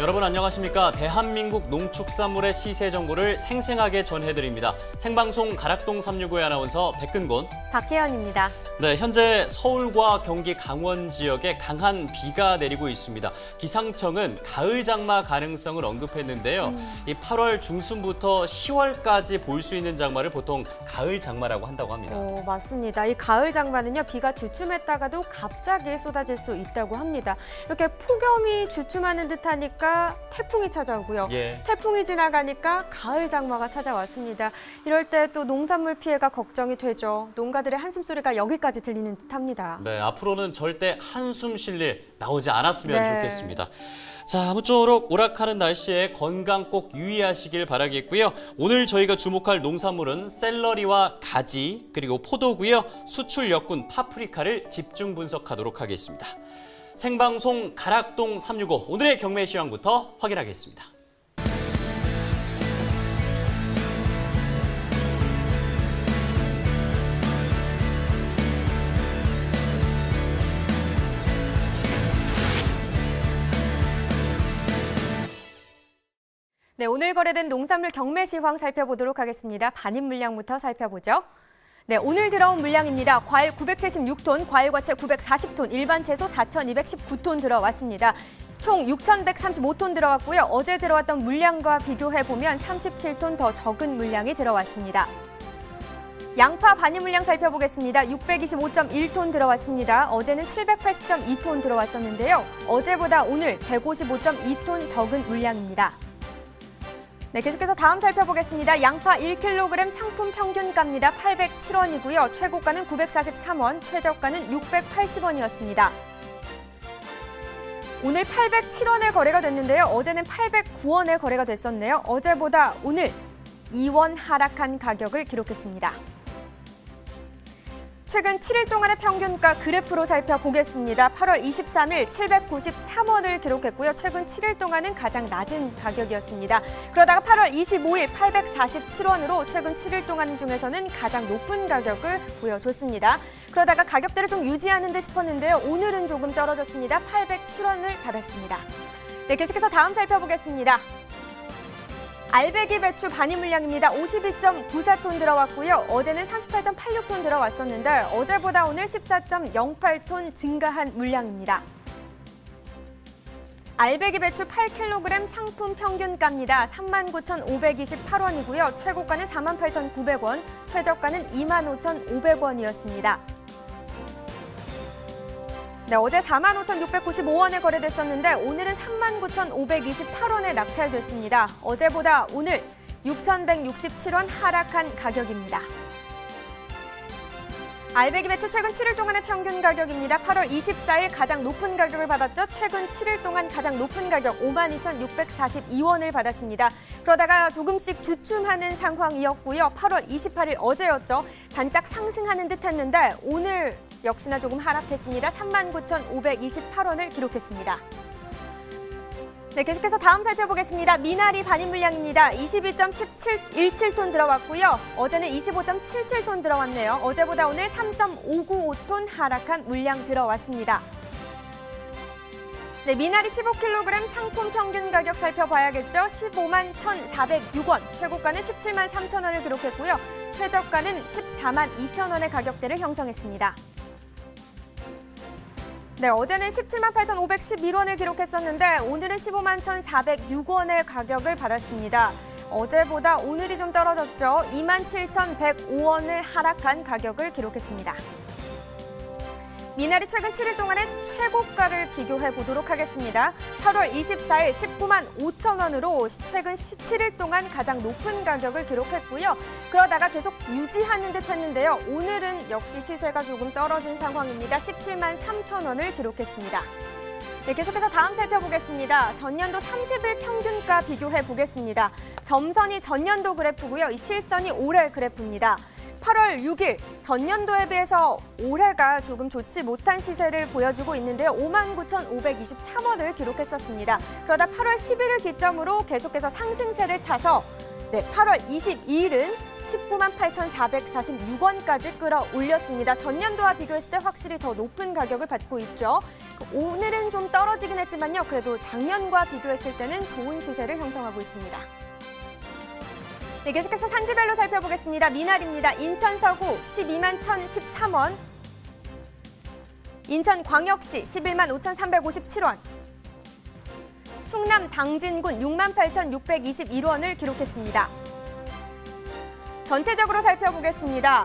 여러분 안녕하십니까? 대한민국 농축산물의 시세 정보를 생생하게 전해드립니다. 생방송 가락동 365의 아나운서 백근곤, 박혜연입니다. 네, 현재 서울과 경기 강원 지역에 강한 비가 내리고 있습니다. 기상청은 가을 장마 가능성을 언급했는데요. 이 8월 중순부터 10월까지 볼 수 있는 장마를 보통 가을 장마라고 한다고 합니다. 맞습니다. 이 가을 장마는요, 비가 주춤했다가도 갑자기 쏟아질 수 있다고 합니다. 이렇게 폭염이 주춤하는 듯하니까 태풍이 찾아오고요. 태풍이 지나가니까 가을 장마가 찾아왔습니다. 이럴 때 또 농산물 피해가 걱정이 되죠. 농가들의 한숨소리가 여기까지 들리는 듯합니다. 네, 앞으로는 절대 한숨 쉴 일 나오지 않았으면 좋겠습니다. 자, 아무쪼록 오락하는 날씨에 건강 꼭 유의하시길 바라겠고요. 오늘 저희가 주목할 농산물은 샐러리와 가지, 그리고 포도고요. 수출 역군 파프리카를 집중 분석하도록 하겠습니다. 생방송 가락동 365, 오늘의 경매 시황부터 확인하겠습니다. 네, 오늘 거래된 농산물 경매 시황 살펴보도록 하겠습니다. 반입 물량부터 살펴보죠. 네, 오늘 들어온 물량입니다. 과일 976톤, 과일 과채 940톤, 일반 채소 4,219톤 들어왔습니다. 총 6,135톤 들어왔고요. 어제 들어왔던 물량과 비교해보면 37톤 더 적은 물량이 들어왔습니다. 양파 반입 물량 살펴보겠습니다. 625.1톤 들어왔습니다. 어제는 780.2톤 들어왔었는데요. 어제보다 오늘 155.2톤 적은 물량입니다. 네, 계속해서 다음 살펴보겠습니다. 양파 1kg 상품 평균가입니다. 807원이고요. 최고가는 943원, 최저가는 680원이었습니다. 오늘 807원에 거래가 됐는데요. 어제는 809원에 거래가 됐었네요. 어제보다 오늘 2원 하락한 가격을 기록했습니다. 최근 7일 동안의 평균가 그래프로 살펴보겠습니다. 8월 23일 793원을 기록했고요. 최근 7일 동안은 가장 낮은 가격이었습니다. 그러다가 8월 25일 847원으로 최근 7일 동안 중에서는 가장 높은 가격을 보여줬습니다. 그러다가 가격대를 좀 유지하는 듯 싶었는데요. 오늘은 조금 떨어졌습니다. 807원을 받았습니다. 네, 계속해서 다음 살펴보겠습니다. 알배기 배추 반입 물량입니다. 52.94톤 들어왔고요. 어제는 38.86톤 들어왔었는데 어제보다 오늘 14.08톤 증가한 물량입니다. 알배기 배추 8kg 상품 평균가입니다. 39,528원이고요. 최고가는 48,900원, 최저가는 25,500원이었습니다. 네, 어제 45,695원에 거래됐었는데 오늘은 39,528원에 낙찰됐습니다. 어제보다 오늘 6,167원 하락한 가격입니다. 알배기 배추 최근 7일 동안의 평균 가격입니다. 8월 24일 가장 높은 가격을 받았죠. 최근 7일 동안 가장 높은 가격 52,642원을 받았습니다. 그러다가 조금씩 주춤하는 상황이었고요. 8월 28일 어제였죠. 반짝 상승하는 듯 했는데 오늘 역시나 조금 하락했습니다. 39,528원을 기록했습니다. 네, 계속해서 다음 살펴보겠습니다. 미나리 반입 물량입니다. 22.17톤 들어왔고요. 어제는 25.77톤 들어왔네요. 어제보다 오늘 3.595톤 하락한 물량 들어왔습니다. 네, 미나리 15kg 상품 평균 가격 살펴봐야겠죠. 15만 1,406원, 최고가는 17만 3천원을 기록했고요. 최저가는 14만 2천원의 가격대를 형성했습니다. 네, 어제는 17만 8,511원을 기록했었는데 오늘은 15만 1,406원의 가격을 받았습니다. 어제보다 오늘이 좀 떨어졌죠. 27,105원을 하락한 가격을 기록했습니다. 미나리 최근 7일 동안의 최고가를 비교해 보도록 하겠습니다. 8월 24일 19만 5천원으로 최근 7일 동안 가장 높은 가격을 기록했고요. 그러다가 계속 유지하는 듯 했는데요. 오늘은 역시 시세가 조금 떨어진 상황입니다. 17만 3천원을 기록했습니다. 네, 계속해서 다음 살펴보겠습니다. 전년도 30일 평균가 비교해 보겠습니다. 점선이 전년도 그래프고요. 이 실선이 올해 그래프입니다. 8월 6일 전년도에 비해서 올해가 조금 좋지 못한 시세를 보여주고 있는데요. 59,523원을 기록했었습니다. 그러다 8월 10일을 기점으로 계속해서 상승세를 타서 8월 22일은 19만 8,446원까지 끌어올렸습니다. 전년도와 비교했을 때 확실히 더 높은 가격을 받고 있죠. 오늘은 좀 떨어지긴 했지만요. 그래도 작년과 비교했을 때는 좋은 시세를 형성하고 있습니다. 네, 계속해서 산지별로 살펴보겠습니다. 미나리입니다. 인천 서구 12만 1,013원, 인천 광역시 11만 5,357원, 충남 당진군 6만 8,621원을 기록했습니다. 전체적으로 살펴보겠습니다.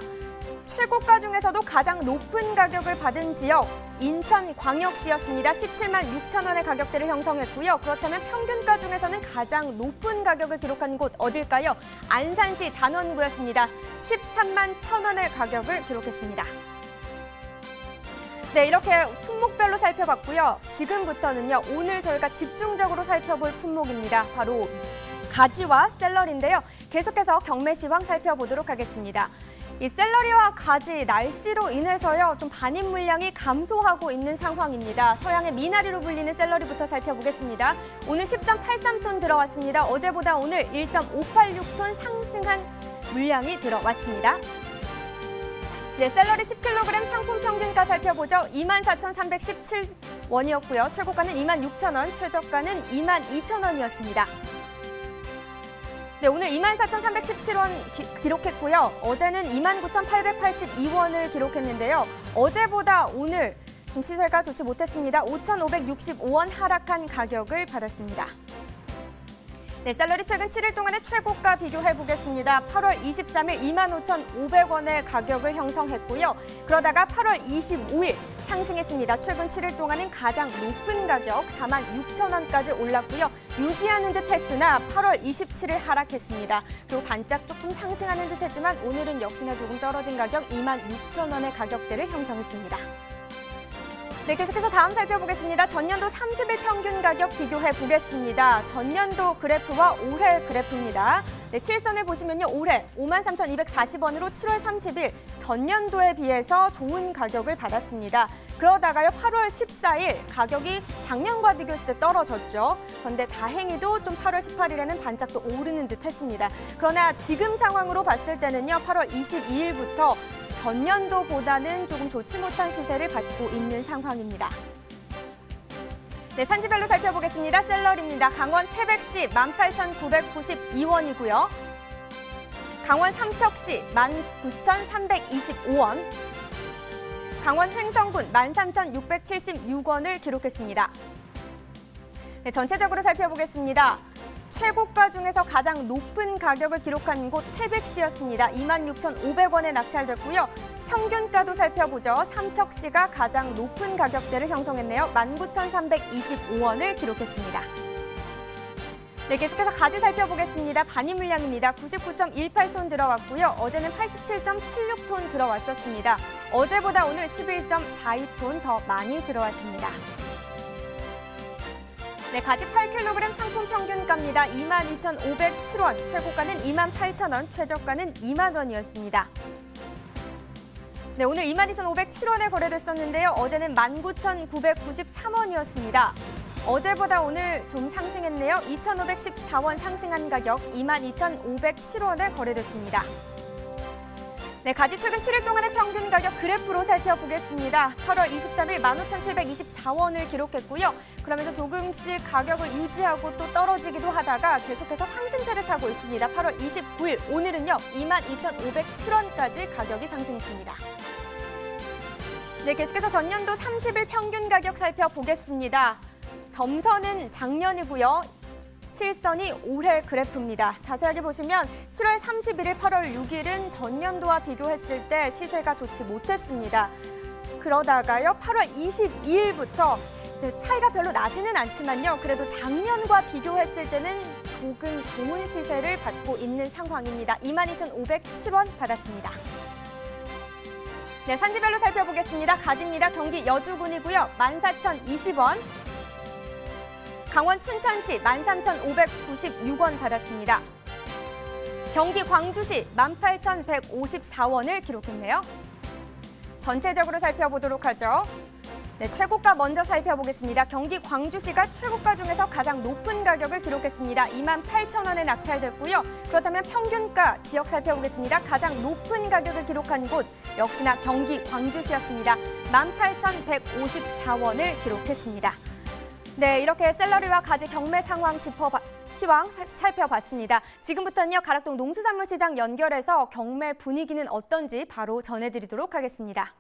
최고가 중에서도 가장 높은 가격을 받은 지역 인천광역시였습니다. 17만 6천 원의 가격대를 형성했고요. 그렇다면 평균가 중에서는 가장 높은 가격을 기록한 곳 어딜까요? 안산시 단원구였습니다. 13만 1천 원의 가격을 기록했습니다. 네, 이렇게 품목별로 살펴봤고요. 지금부터는요, 오늘 저희가 집중적으로 살펴볼 품목입니다. 바로 가지와 샐러리인데요. 계속해서 경매 시황 살펴보도록 하겠습니다. 이 샐러리와 가지, 날씨로 인해서요, 좀 반입 물량이 감소하고 있는 상황입니다. 서양의 미나리로 불리는 샐러리부터 살펴보겠습니다. 오늘 10.83톤 들어왔습니다. 어제보다 오늘 1.586톤 상승한 물량이 들어왔습니다. 네, 샐러리 10kg 상품 평균가 살펴보죠. 24,317원이었고요. 최고가는 26,000원, 최저가는 22,000원이었습니다. 네, 오늘 24,317원 기록했고요. 어제는 29,882원을 기록했는데요. 어제보다 오늘 좀 시세가 좋지 못했습니다. 5,565원 하락한 가격을 받았습니다. 네, 샐러리 최근 7일 동안의 최고가 비교해보겠습니다. 8월 23일 25,500원의 가격을 형성했고요. 그러다가 8월 25일 상승했습니다. 최근 7일 동안은 가장 높은 가격 46,000원까지 올랐고요. 유지하는 듯 했으나 8월 27일 하락했습니다. 그리고 반짝 조금 상승하는 듯 했지만 오늘은 역시나 조금 떨어진 가격 26,000원의 가격대를 형성했습니다. 네, 계속해서 다음 살펴보겠습니다. 전년도 30일 평균 가격 비교해 보겠습니다. 전년도 그래프와 올해 그래프입니다. 네, 실선을 보시면요. 올해 53,240원으로 7월 30일 전년도에 비해서 좋은 가격을 받았습니다. 그러다가요. 8월 14일 가격이 작년과 비교했을 때 떨어졌죠. 그런데 다행히도 좀 8월 18일에는 반짝 또 오르는 듯 했습니다. 그러나 지금 상황으로 봤을 때는요. 8월 22일부터 전년도보다는 조금 좋지 못한 시세를 받고 있는 상황입니다. 네, 산지별로 살펴보겠습니다. 샐러리입니다. 강원 태백시 18,992원이고요. 강원 삼척시 19,325원. 강원 횡성군 13,676원을 기록했습니다. 네, 전체적으로 살펴보겠습니다. 최고가 중에서 가장 높은 가격을 기록한 곳 태백시였습니다. 26,500원에 낙찰됐고요. 평균가도 살펴보죠. 삼척시가 가장 높은 가격대를 형성했네요. 19,325원을 기록했습니다. 네, 계속해서 가지 살펴보겠습니다. 반입 물량입니다. 99.18톤 들어왔고요. 어제는 87.76톤 들어왔었습니다. 어제보다 오늘 11.42톤 더 많이 들어왔습니다. 네, 가지 8kg 상품 평균가입니다. 22,507원, 최고가는 28,000원, 최저가는 2만 원이었습니다. 네, 오늘 22,507원에 거래됐었는데요. 어제는 19,993원이었습니다. 어제보다 오늘 좀 상승했네요. 2,514원 상승한 가격 22,507원에 거래됐습니다. 네, 가지 최근 7일 동안의 평균 가격 그래프로 살펴보겠습니다. 8월 23일 15,724원을 기록했고요. 그러면서 조금씩 가격을 유지하고 또 떨어지기도 하다가 계속해서 상승세를 타고 있습니다. 8월 29일 오늘은요. 22,507원까지 가격이 상승했습니다. 네, 계속해서 전년도 30일 평균 가격 살펴보겠습니다. 점선은 작년이고요. 실선이 올해 그래프입니다. 자세하게 보시면 7월 31일, 8월 6일은 전년도와 비교했을 때 시세가 좋지 못했습니다. 그러다가요, 8월 22일부터 차이가 별로 나지는 않지만요. 그래도 작년과 비교했을 때는 조금 좋은 시세를 받고 있는 상황입니다. 22,507원 받았습니다. 네, 산지별로 살펴보겠습니다. 가지입니다. 경기 여주군이고요. 14,020원. 강원 춘천시 13,596원 받았습니다. 경기 광주시 18,154원을 기록했네요. 전체적으로 살펴보도록 하죠. 네, 최고가 먼저 살펴보겠습니다. 경기 광주시가 최고가 중에서 가장 높은 가격을 기록했습니다. 28,000원에 낙찰됐고요. 그렇다면 평균가 지역 살펴보겠습니다. 가장 높은 가격을 기록한 곳 역시나 경기 광주시였습니다. 18,154원을 기록했습니다. 네, 이렇게 샐러리와 가지 경매 상황 살펴봤습니다. 지금부터는요, 가락동 농수산물시장 연결해서 경매 분위기는 어떤지 바로 전해드리도록 하겠습니다.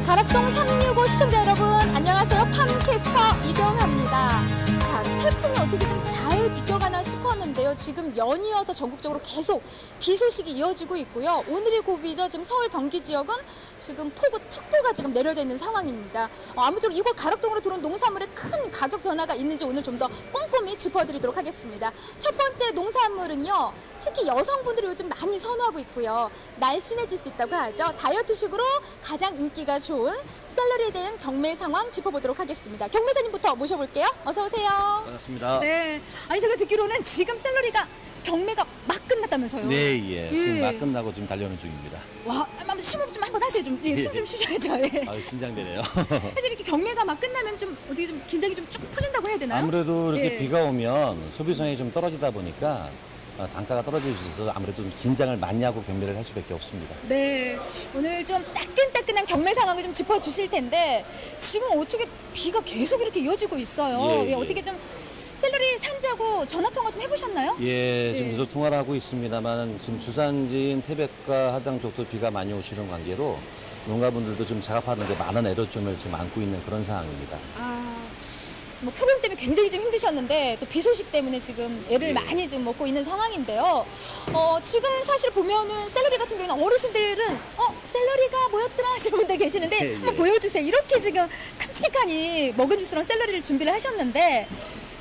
가락동 365 시청자 여러분, 안녕하세요. 팜캐스터 이경아입니다. 자, 태풍이 어떻게 좀 잘 비껴가나 싶었는데요. 지금 연이어서 전국적으로 계속 비 소식이 이어지고 있고요. 오늘이 고비죠. 지금 서울 경기 지역은 지금 폭우특보가 지금 내려져 있는 상황입니다. 아무쪼록 이곳 가락동으로 들어온 농산물에 큰 가격 변화가 있는지 오늘 좀 더 꼼꼼히 짚어드리도록 하겠습니다. 첫 번째 농산물은요. 특히 여성분들이 요즘 많이 선호하고 있고요. 날씬해질 수 있다고 하죠. 다이어트식으로 가장 인기가 좋은 샐러리에 대한 경매 상황 짚어보도록 하겠습니다. 경매사님부터 모셔볼게요. 어서 오세요. 반갑습니다. 네. 아니 제가 듣기로는 지금 샐러리가 경매가 막 끝났다면서요. 네, 예. 지금 예. 막 끝나고 지금 달려오는 중입니다. 와, 한번 심호흡 좀 한번 하세요. 좀 숨 좀 쉬셔야죠. 예. 아유, 긴장되네요. 사실 이렇게 경매가 막 끝나면 좀 어떻게 좀 긴장이 좀 쭉 풀린다고 해야 되나요? 아무래도 이렇게 예. 비가 오면 소비성이 좀 떨어지다 보니까 단가가 떨어질 수 있어서 아무래도 좀 긴장을 많이 하고 경매를 할 수밖에 없습니다. 네, 오늘 좀 따끈따끈한 경매 상황을 좀 짚어주실 텐데 지금 어떻게 비가 계속 이렇게 이어지고 있어요. 예, 예, 예. 어떻게 좀 샐러리 산지하고 전화 통화 좀 해보셨나요? 예, 지금 예. 계속 통화를 하고 있습니다만 지금 주산지인 태백과 하장 쪽도 비가 많이 오시는 관계로 농가분들도 좀 작업하는 데 많은 애로점을 지금 안고 있는 그런 상황입니다. 뭐 폭염 때문에 굉장히 좀 힘드셨는데 또 비 소식 때문에 지금 애를 예. 많이 지금 먹고 있는 상황인데요. 지금 사실 보면은 샐러리 같은 경우는 어르신들은 샐러리가 뭐였더라 하시는 분들 계시는데 예, 한번 예. 보여주세요. 이렇게 지금 큼직하니 먹은주스러운 샐러리를 준비를 하셨는데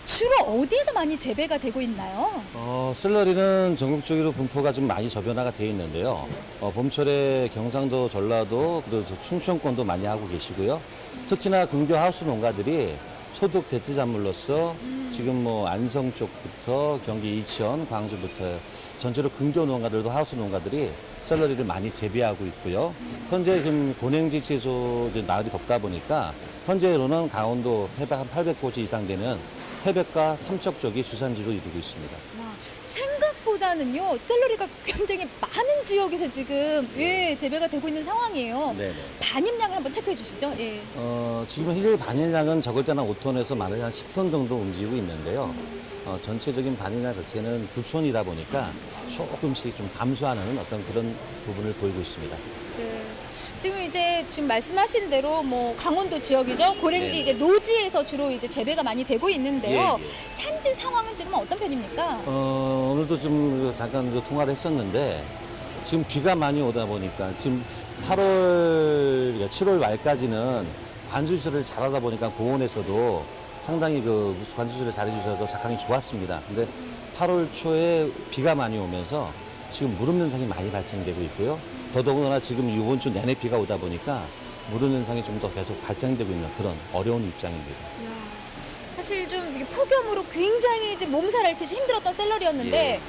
주로 어디에서 많이 재배가 되고 있나요? 샐러리는 전국적으로 분포가 좀 많이 저변화가 되어 있는데요. 봄철에 경상도, 전라도, 그리고 충청권도 많이 하고 계시고요. 특히나 근교 하우스 농가들이 소득 대체작물로서 지금 뭐 안성 쪽부터 경기 이천, 광주부터 전체로 근교 농가들도 하우스 농가들이 샐러리를 많이 재배하고 있고요. 현재 지금 고냉지 채소 이제 날이 덥다 보니까 현재로는 강원도 해발 한 800고지 이상 되는 태백과 삼척 쪽이 주산지로 이루고 있습니다. 생각보다는요 샐러리가 굉장히 많은 지역에서 지금 재배가 되고 있는 상황이에요. 네네. 반입량을 한번 체크해 주시죠. 예. 지금 일 반일량은 적을 때는 5톤에서 많을 한 10톤 정도 움직이고 있는데요. 전체적인 반일량 자체는 9톤이다 보니까 조금씩 좀 감소하는 어떤 그런 부분을 보이고 있습니다. 네. 지금 말씀하신 대로 뭐 강원도 지역이죠. 고랭지 네네. 이제 노지에서 주로 이제 재배가 많이 되고 있는데요. 예, 예. 산지 상황은 지금 어떤 편입니까? 오늘도 좀 잠깐 통화를 했었는데 지금 비가 많이 오다 보니까 지금 8월, 7월 말까지는 관수시를 잘하다 보니까 고온에서도 상당히 그 관수시를 잘해주셔서 작황이 좋았습니다. 근데 8월 초에 비가 많이 오면서 지금 무릎 현상이 많이 발생되고 있고요. 더더군다나 지금 이번 주 내내 비가 오다 보니까 무릎 현상이 좀 더 계속 발생되고 있는 그런 어려운 입장입니다. 사실 좀 이게 폭염으로 굉장히 이제 몸살 앓듯이 힘들었던 샐러리였는데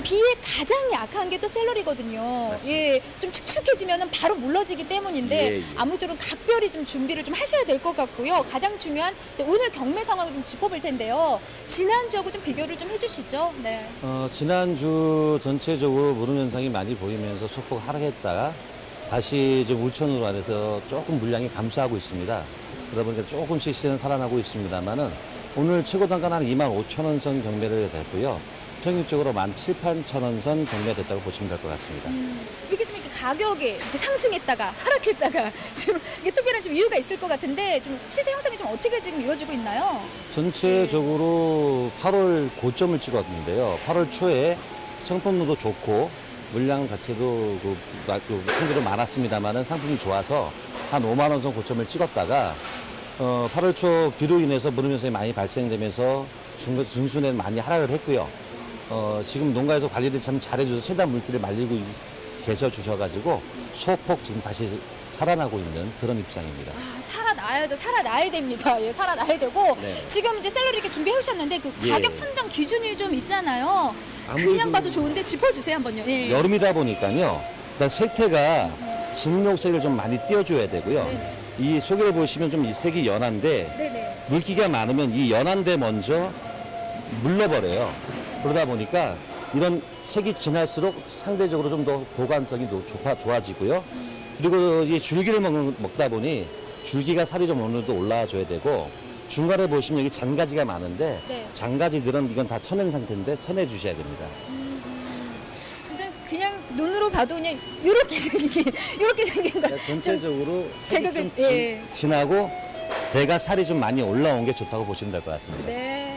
비에 가장 약한 게 또 샐러리거든요. 맞습니다. 예, 좀 축축해지면은 바로 물러지기 때문인데 예, 예. 아무쪼록 각별히 좀 준비를 좀 하셔야 될 것 같고요. 가장 중요한 이제 오늘 경매 상황을 좀 짚어볼 텐데요. 지난주하고 좀 비교를 좀 해주시죠. 네. 지난주 전체적으로 무릎 현상이 많이 보이면서 소폭 하락했다가 다시 좀 우천으로 안해서 조금 물량이 감소하고 있습니다. 그러다 보니까 조금씩 시세는 살아나고 있습니다만은 오늘 최고 단가는 한 25,000원 선 경매를 됐고요. 평균적으로 17,000원 선 경매됐다고 보시면 될 것 같습니다. 이렇게 좀 이렇게 가격이 이렇게 상승했다가 하락했다가 지금 이게 특별한 좀 이유가 있을 것 같은데 좀 시세 형성이 좀 어떻게 지금 이루어지고 있나요? 전체적으로 8월 고점을 찍었는데요. 8월 초에 상품도 좋고 물량 자체도 상대로 많았습니다만은 상품이 좋아서 한 5만 원 선 고점을 찍었다가 8월 초 비로 인해서 무릎 현상이 많이 발생되면서 중순에는 많이 하락을 했고요. 지금 농가에서 관리를 참 잘해줘서 최대한 물기를 말리고 계셔 주셔가지고 소폭 지금 다시 살아나고 있는 그런 입장입니다. 살아나야죠. 살아나야 됩니다. 예, 살아나야 되고 네. 지금 이제 샐러리 이렇게 준비해 오셨는데 그 예. 가격 선정 기준이 좀 있잖아요. 아무래도 그냥 봐도 좋은데 짚어주세요 한번요. 예. 여름이다 보니까요. 일단 생태가 진녹색을 좀 많이 띄워줘야 되고요. 네네. 이 속에 보시면 좀 이 색이 연한데 네네. 물기가 많으면 이 연한 데 먼저 물러버려요. 그러다 보니까 이런 색이 진할수록 상대적으로 좀 더 보관성이 좋아지고요. 그리고 이 줄기를 먹다 보니 줄기가 살이 좀 어느 정도 올라와줘야 되고 중간에 보시면 여기 잔가지가 많은데 네. 잔가지들은 이건 다 쳐낸 상태인데 쳐내 주셔야 됩니다. 근데 그냥 눈으로 봐도 그냥 이렇게 생긴 거. 전체적으로 색이 좀 제격을- 예. 진하고 대가 살이 좀 많이 올라온 게 좋다고 보시면 될 것 같습니다. 네.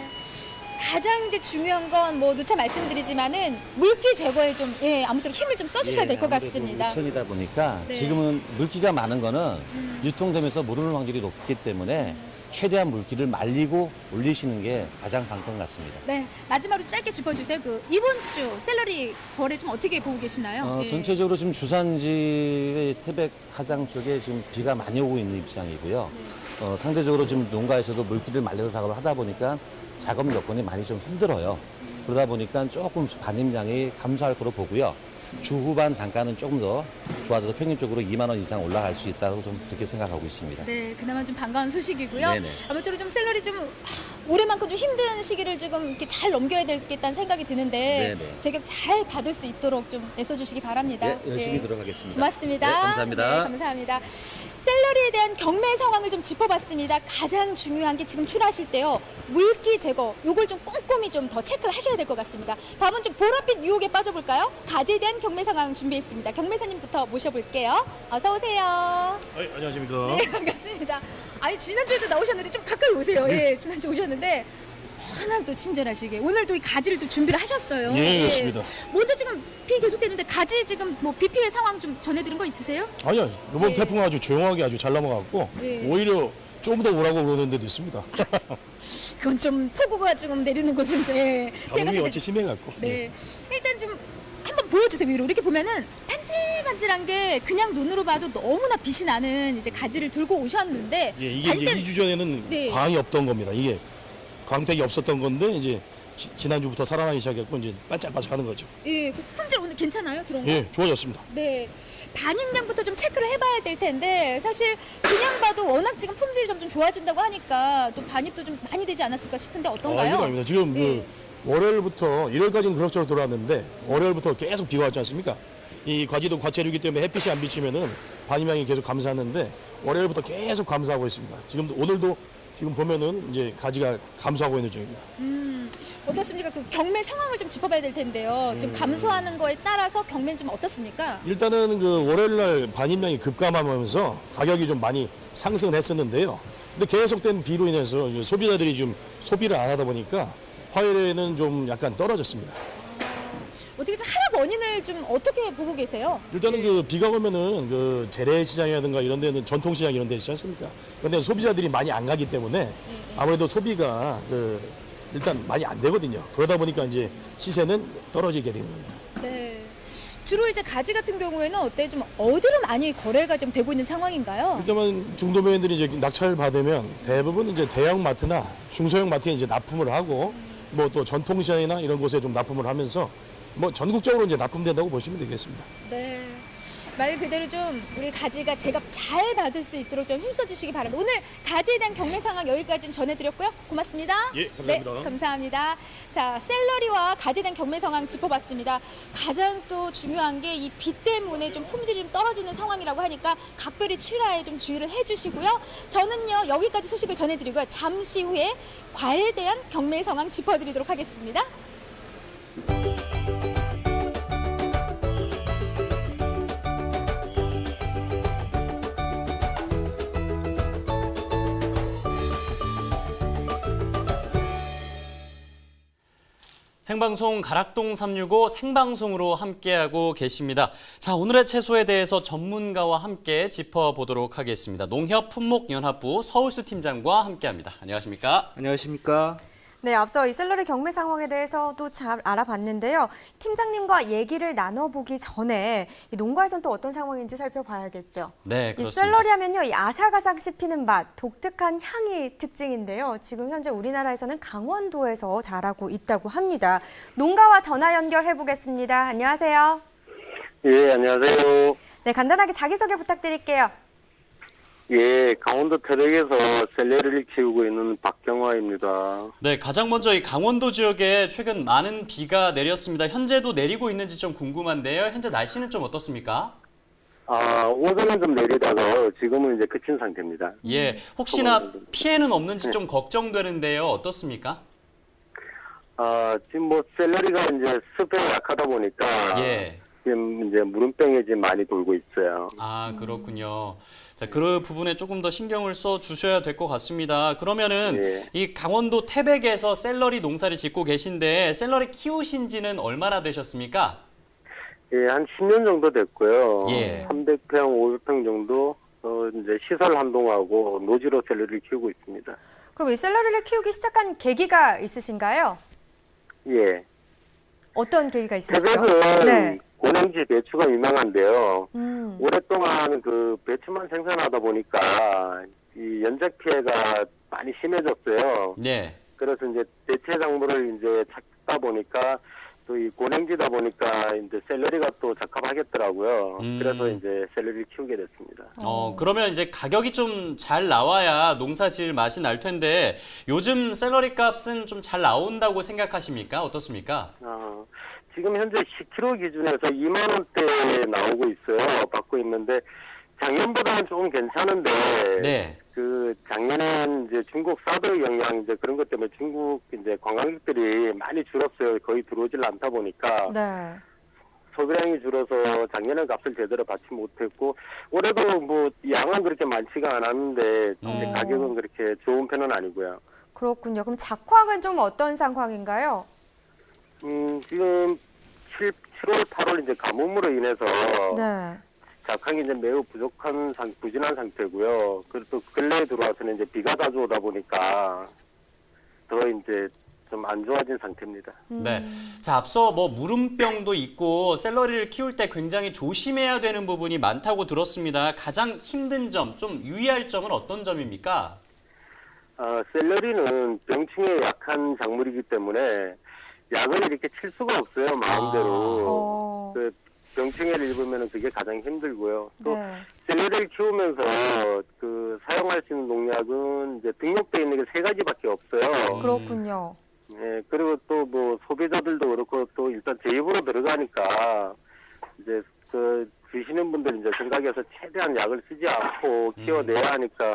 가장 이제 중요한 건 뭐 누차 말씀드리지만은 물기 제거에 좀 아무쪼록 힘을 좀 써주셔야 될 것 같습니다. 유천이다 보니까 네. 지금은 물기가 많은 거는 유통되면서 물을 확률이 높기 때문에 최대한 물기를 말리고 올리시는 게 가장 관건 같습니다. 네, 마지막으로 짧게 짚어주세요. 그 이번 주 샐러리 거래 좀 어떻게 보고 계시나요? 예. 전체적으로 지금 주산지의 태백 하장 쪽에 지금 비가 많이 오고 있는 입장이고요. 상대적으로 지금 농가에서도 물기를 말려서 작업을 하다 보니까 작업 여건이 많이 좀 힘들어요. 그러다 보니까 조금 반입량이 감소할 거로 보고요. 주 후반 단가는 조금 더 좋아져서 평균적으로 2만 원 이상 올라갈 수 있다고 좀 그렇게 생각하고 있습니다. 네, 그나마 좀 반가운 소식이고요. 네네. 아무쪼록 좀 샐러리 좀 올해만큼 좀 힘든 시기를 지금 이렇게 잘 넘겨야 되겠다는 생각이 드는데 네네. 제격 잘 받을 수 있도록 좀 애써주시기 바랍니다. 네, 열심히 네. 들어가겠습니다. 고맙습니다. 네, 감사합니다. 네, 감사합니다. 샐러리에 대한 경매 상황을 좀 짚어봤습니다. 가장 중요한 게 지금 출하하실 때요. 물기 제거, 요걸 좀 꼼꼼히 좀 더 체크를 하셔야 될 것 같습니다. 다음은 좀 보랏빛 유혹에 빠져볼까요? 가지에 대한 경매 상황 준비했습니다. 경매사님부터 모셔볼게요. 어서 오세요. 안녕하십니까. 네, 반갑습니다. 아니, 지난주에도 나오셨는데 좀 가까이 오세요. 예, 지난주 오셨는데 워낙 또 친절하시게 오늘 또 이 가지를 또 준비를 하셨어요. 예, 그렇습니다. 먼저 지금 비 계속되는데 가지 지금 뭐 비 피해 상황 좀 전해드린 거 있으세요? 아니요, 이번 예. 태풍 아주 조용하게 아주 잘 넘어갔고 예. 오히려 좀 더 오라고 그러는 데도 있습니다. 그건 좀 폭우가 좀 내리는 곳은 좀 가뭄이 어찌 심해갖고. 네, 일단 좀 한번 보여주세요. 위로 이렇게 보면은 반질반질한 게 그냥 눈으로 봐도 너무나 빛이 나는 이제 가지를 들고 오셨는데 예, 이게 다닐 이제 땐- 2주 전에는 네. 광이 없던 겁니다. 이게 광택이 없었던 건데 이제 지난주부터 살아나기 시작했고 이제 반짝반짝하는 거죠. 예, 그 품질 오늘 괜찮아요? 그런 거? 예, 좋아졌습니다. 네, 반입량부터 좀 체크를 해봐야 될 텐데 사실 그냥 봐도 워낙 지금 품질이 점점 좋아진다고 하니까 또 반입도 좀 많이 되지 않았을까 싶은데 어떤가요? 이건 아닙니다. 지금 예. 그 월요일부터 일요일까지는 그럭저럭 돌아왔는데 월요일부터 계속 비가 왔지 않습니까? 이 과지도 과체류이기 때문에 햇빛이 안 비치면은 반입량이 계속 감소하는데 월요일부터 계속 감소하고 있습니다. 지금 오늘도 지금 보면은 이제 가지가 감소하고 있는 중입니다. 어떻습니까? 그 경매 상황을 좀 짚어봐야 될 텐데요. 지금 감소하는 거에 따라서 경매는 좀 어떻습니까? 일단은 그 월요일날 반입량이 급감하면서 가격이 좀 많이 상승을 했었는데요. 근데 계속된 비로 인해서 이제 소비자들이 좀 소비를 안 하다 보니까 화요일에는 좀 약간 떨어졌습니다. 어떻게 좀 하락 원인을 좀 어떻게 보고 계세요? 일단은 그 비가 오면은 그 재래시장이라든가 이런 데는 전통시장 이런 데 있지 않습니까? 그런데 소비자들이 많이 안 가기 때문에 아무래도 소비가 그 일단 많이 안 되거든요. 그러다 보니까 이제 시세는 떨어지게 되는 겁니다. 네. 주로 이제 가지 같은 경우에는 어때 좀 어디로 많이 거래가 좀 되고 있는 상황인가요? 일단은 중도매인들이 이제 낙찰을 받으면 대부분 이제 대형 마트나 중소형 마트에 이제 납품을 하고 뭐 또 전통시장이나 이런 곳에 좀 납품을 하면서 뭐 전국적으로 이제 납품된다고 보시면 되겠습니다. 네. 말 그대로 좀 우리 가지가 제값 잘 받을 수 있도록 좀 힘써 주시기 바랍니다. 오늘 가지에 대한 경매 상황 여기까지 좀 전해드렸고요. 고맙습니다. 예, 감사합니다. 네, 감사합니다. 자, 샐러리와 가지에 대한 경매 상황 짚어봤습니다. 가장 또 중요한 게 이 비 때문에 좀 품질이 좀 떨어지는 상황이라고 하니까 각별히 출하에 좀 주의를 해주시고요. 저는요 여기까지 소식을 전해드리고요. 잠시 후에 과일에 대한 경매 상황 짚어드리도록 하겠습니다. 생방송 가락동 365 생방송으로 함께하고 계십니다. 자, 오늘의 채소에 대해서 전문가와 함께 짚어보도록 하겠습니다. 농협품목연합부 서울수 팀장과 함께합니다. 안녕하십니까? 안녕하십니까. 네, 앞서 이 샐러리 경매 상황에 대해서도 잘 알아봤는데요. 팀장님과 얘기를 나눠보기 전에 이 농가에서는 또 어떤 상황인지 살펴봐야겠죠. 네, 이 그렇습니다. 샐러리 하면요, 이 아삭아삭 씹히는 맛, 독특한 향이 특징인데요. 지금 현재 우리나라에서는 강원도에서 자라고 있다고 합니다. 농가와 전화 연결해 보겠습니다. 안녕하세요. 예, 안녕하세요. 네, 간단하게 자기소개 부탁드릴게요. 예, 강원도 태백에서 셀러리를 키우고 있는 박경화입니다. 네, 가장 먼저 이 강원도 지역에 최근 많은 비가 내렸습니다. 현재도 내리고 있는지 좀 궁금한데요. 현재 날씨는 좀 어떻습니까? 오전은 좀 내리다가 지금은 이제 그친 상태입니다. 예, 혹시나 피해는 없는지 좀 걱정되는데요. 어떻습니까? 지금 뭐 셀러리가 이제 습에 약하다 보니까 예. 지금 이제 무름병이 지금 많이 돌고 있어요. 아, 그렇군요. 자, 그 부분에 조금 더 신경을 써 주셔야 될 것 같습니다. 그러면은 예. 이 강원도 태백에서 샐러리 농사를 짓고 계신데 샐러리 키우신 지는 얼마나 되셨습니까? 예, 한 10년 정도 됐고요. 예. 300평, 500평 정도 이제 시설 한동하고 노지로 셀러리를 키우고 있습니다. 그럼 이 샐러리를 키우기 시작한 계기가 있으신가요? 예. 어떤 계기가 있으시죠? 태백은 네. 고랭지 배추가 유명한데요. 음. 오랫동안 그 배추만 생산하다 보니까 이 연작 피해가 많이 심해졌어요. 네. 그래서 이제 대체 작물을 이제 찾다 보니까 또 이 고랭지다 보니까 이제 샐러리가 또 적합하겠더라고요. 그래서 이제 샐러리를 키우게 됐습니다. 그러면 이제 가격이 좀 잘 나와야 농사 지을 맛이 날 텐데 요즘 샐러리 값은 좀 잘 나온다고 생각하십니까? 어떻습니까? 지금 현재 10kg 기준에서 2만 원대 나오고 있어요. 받고 있는데 작년보다는 조금 괜찮은데 네. 그 작년엔 이제 중국 사드 영향 이제 그런 것 때문에 중국 이제 관광객들이 많이 줄었어요. 거의 들어오질 않다 보니까 네. 소비량이 줄어서 작년에 값을 제대로 받지 못했고 올해도 뭐 양은 그렇게 많지가 않았는데 이제 가격은 그렇게 좋은 편은 아니고요. 그렇군요. 그럼 작황은 좀 어떤 상황인가요? 지금 7월, 8월 이제 가뭄으로 인해서 네. 작황이 이제 매우 부진한 상태고요. 그리고 또 근래에 들어와서는 이제 비가 자주 오다 보니까 더 이제 좀 안 좋아진 상태입니다. 네. 자, 앞서 뭐 무름병도 있고 샐러리를 키울 때 굉장히 조심해야 되는 부분이 많다고 들었습니다. 가장 힘든 점, 좀 유의할 점은 어떤 점입니까? 샐러리는 병충해에 약한 작물이기 때문에 약을 이렇게 칠 수가 없어요, 마음대로. 그 병충해를 입으면 그게 가장 힘들고요. 또 네. 샐러리를 키우면서 그 사용할 수 있는 농약은 이제 등록되어 있는 게 3가지밖에 없어요. 그렇군요. 네, 그리고 또 뭐 소비자들도 그렇고 또 일단 제 입으로 들어가니까 이제 그 주시는 분들 이제 생각해서 최대한 약을 쓰지 않고 키워내야 하니까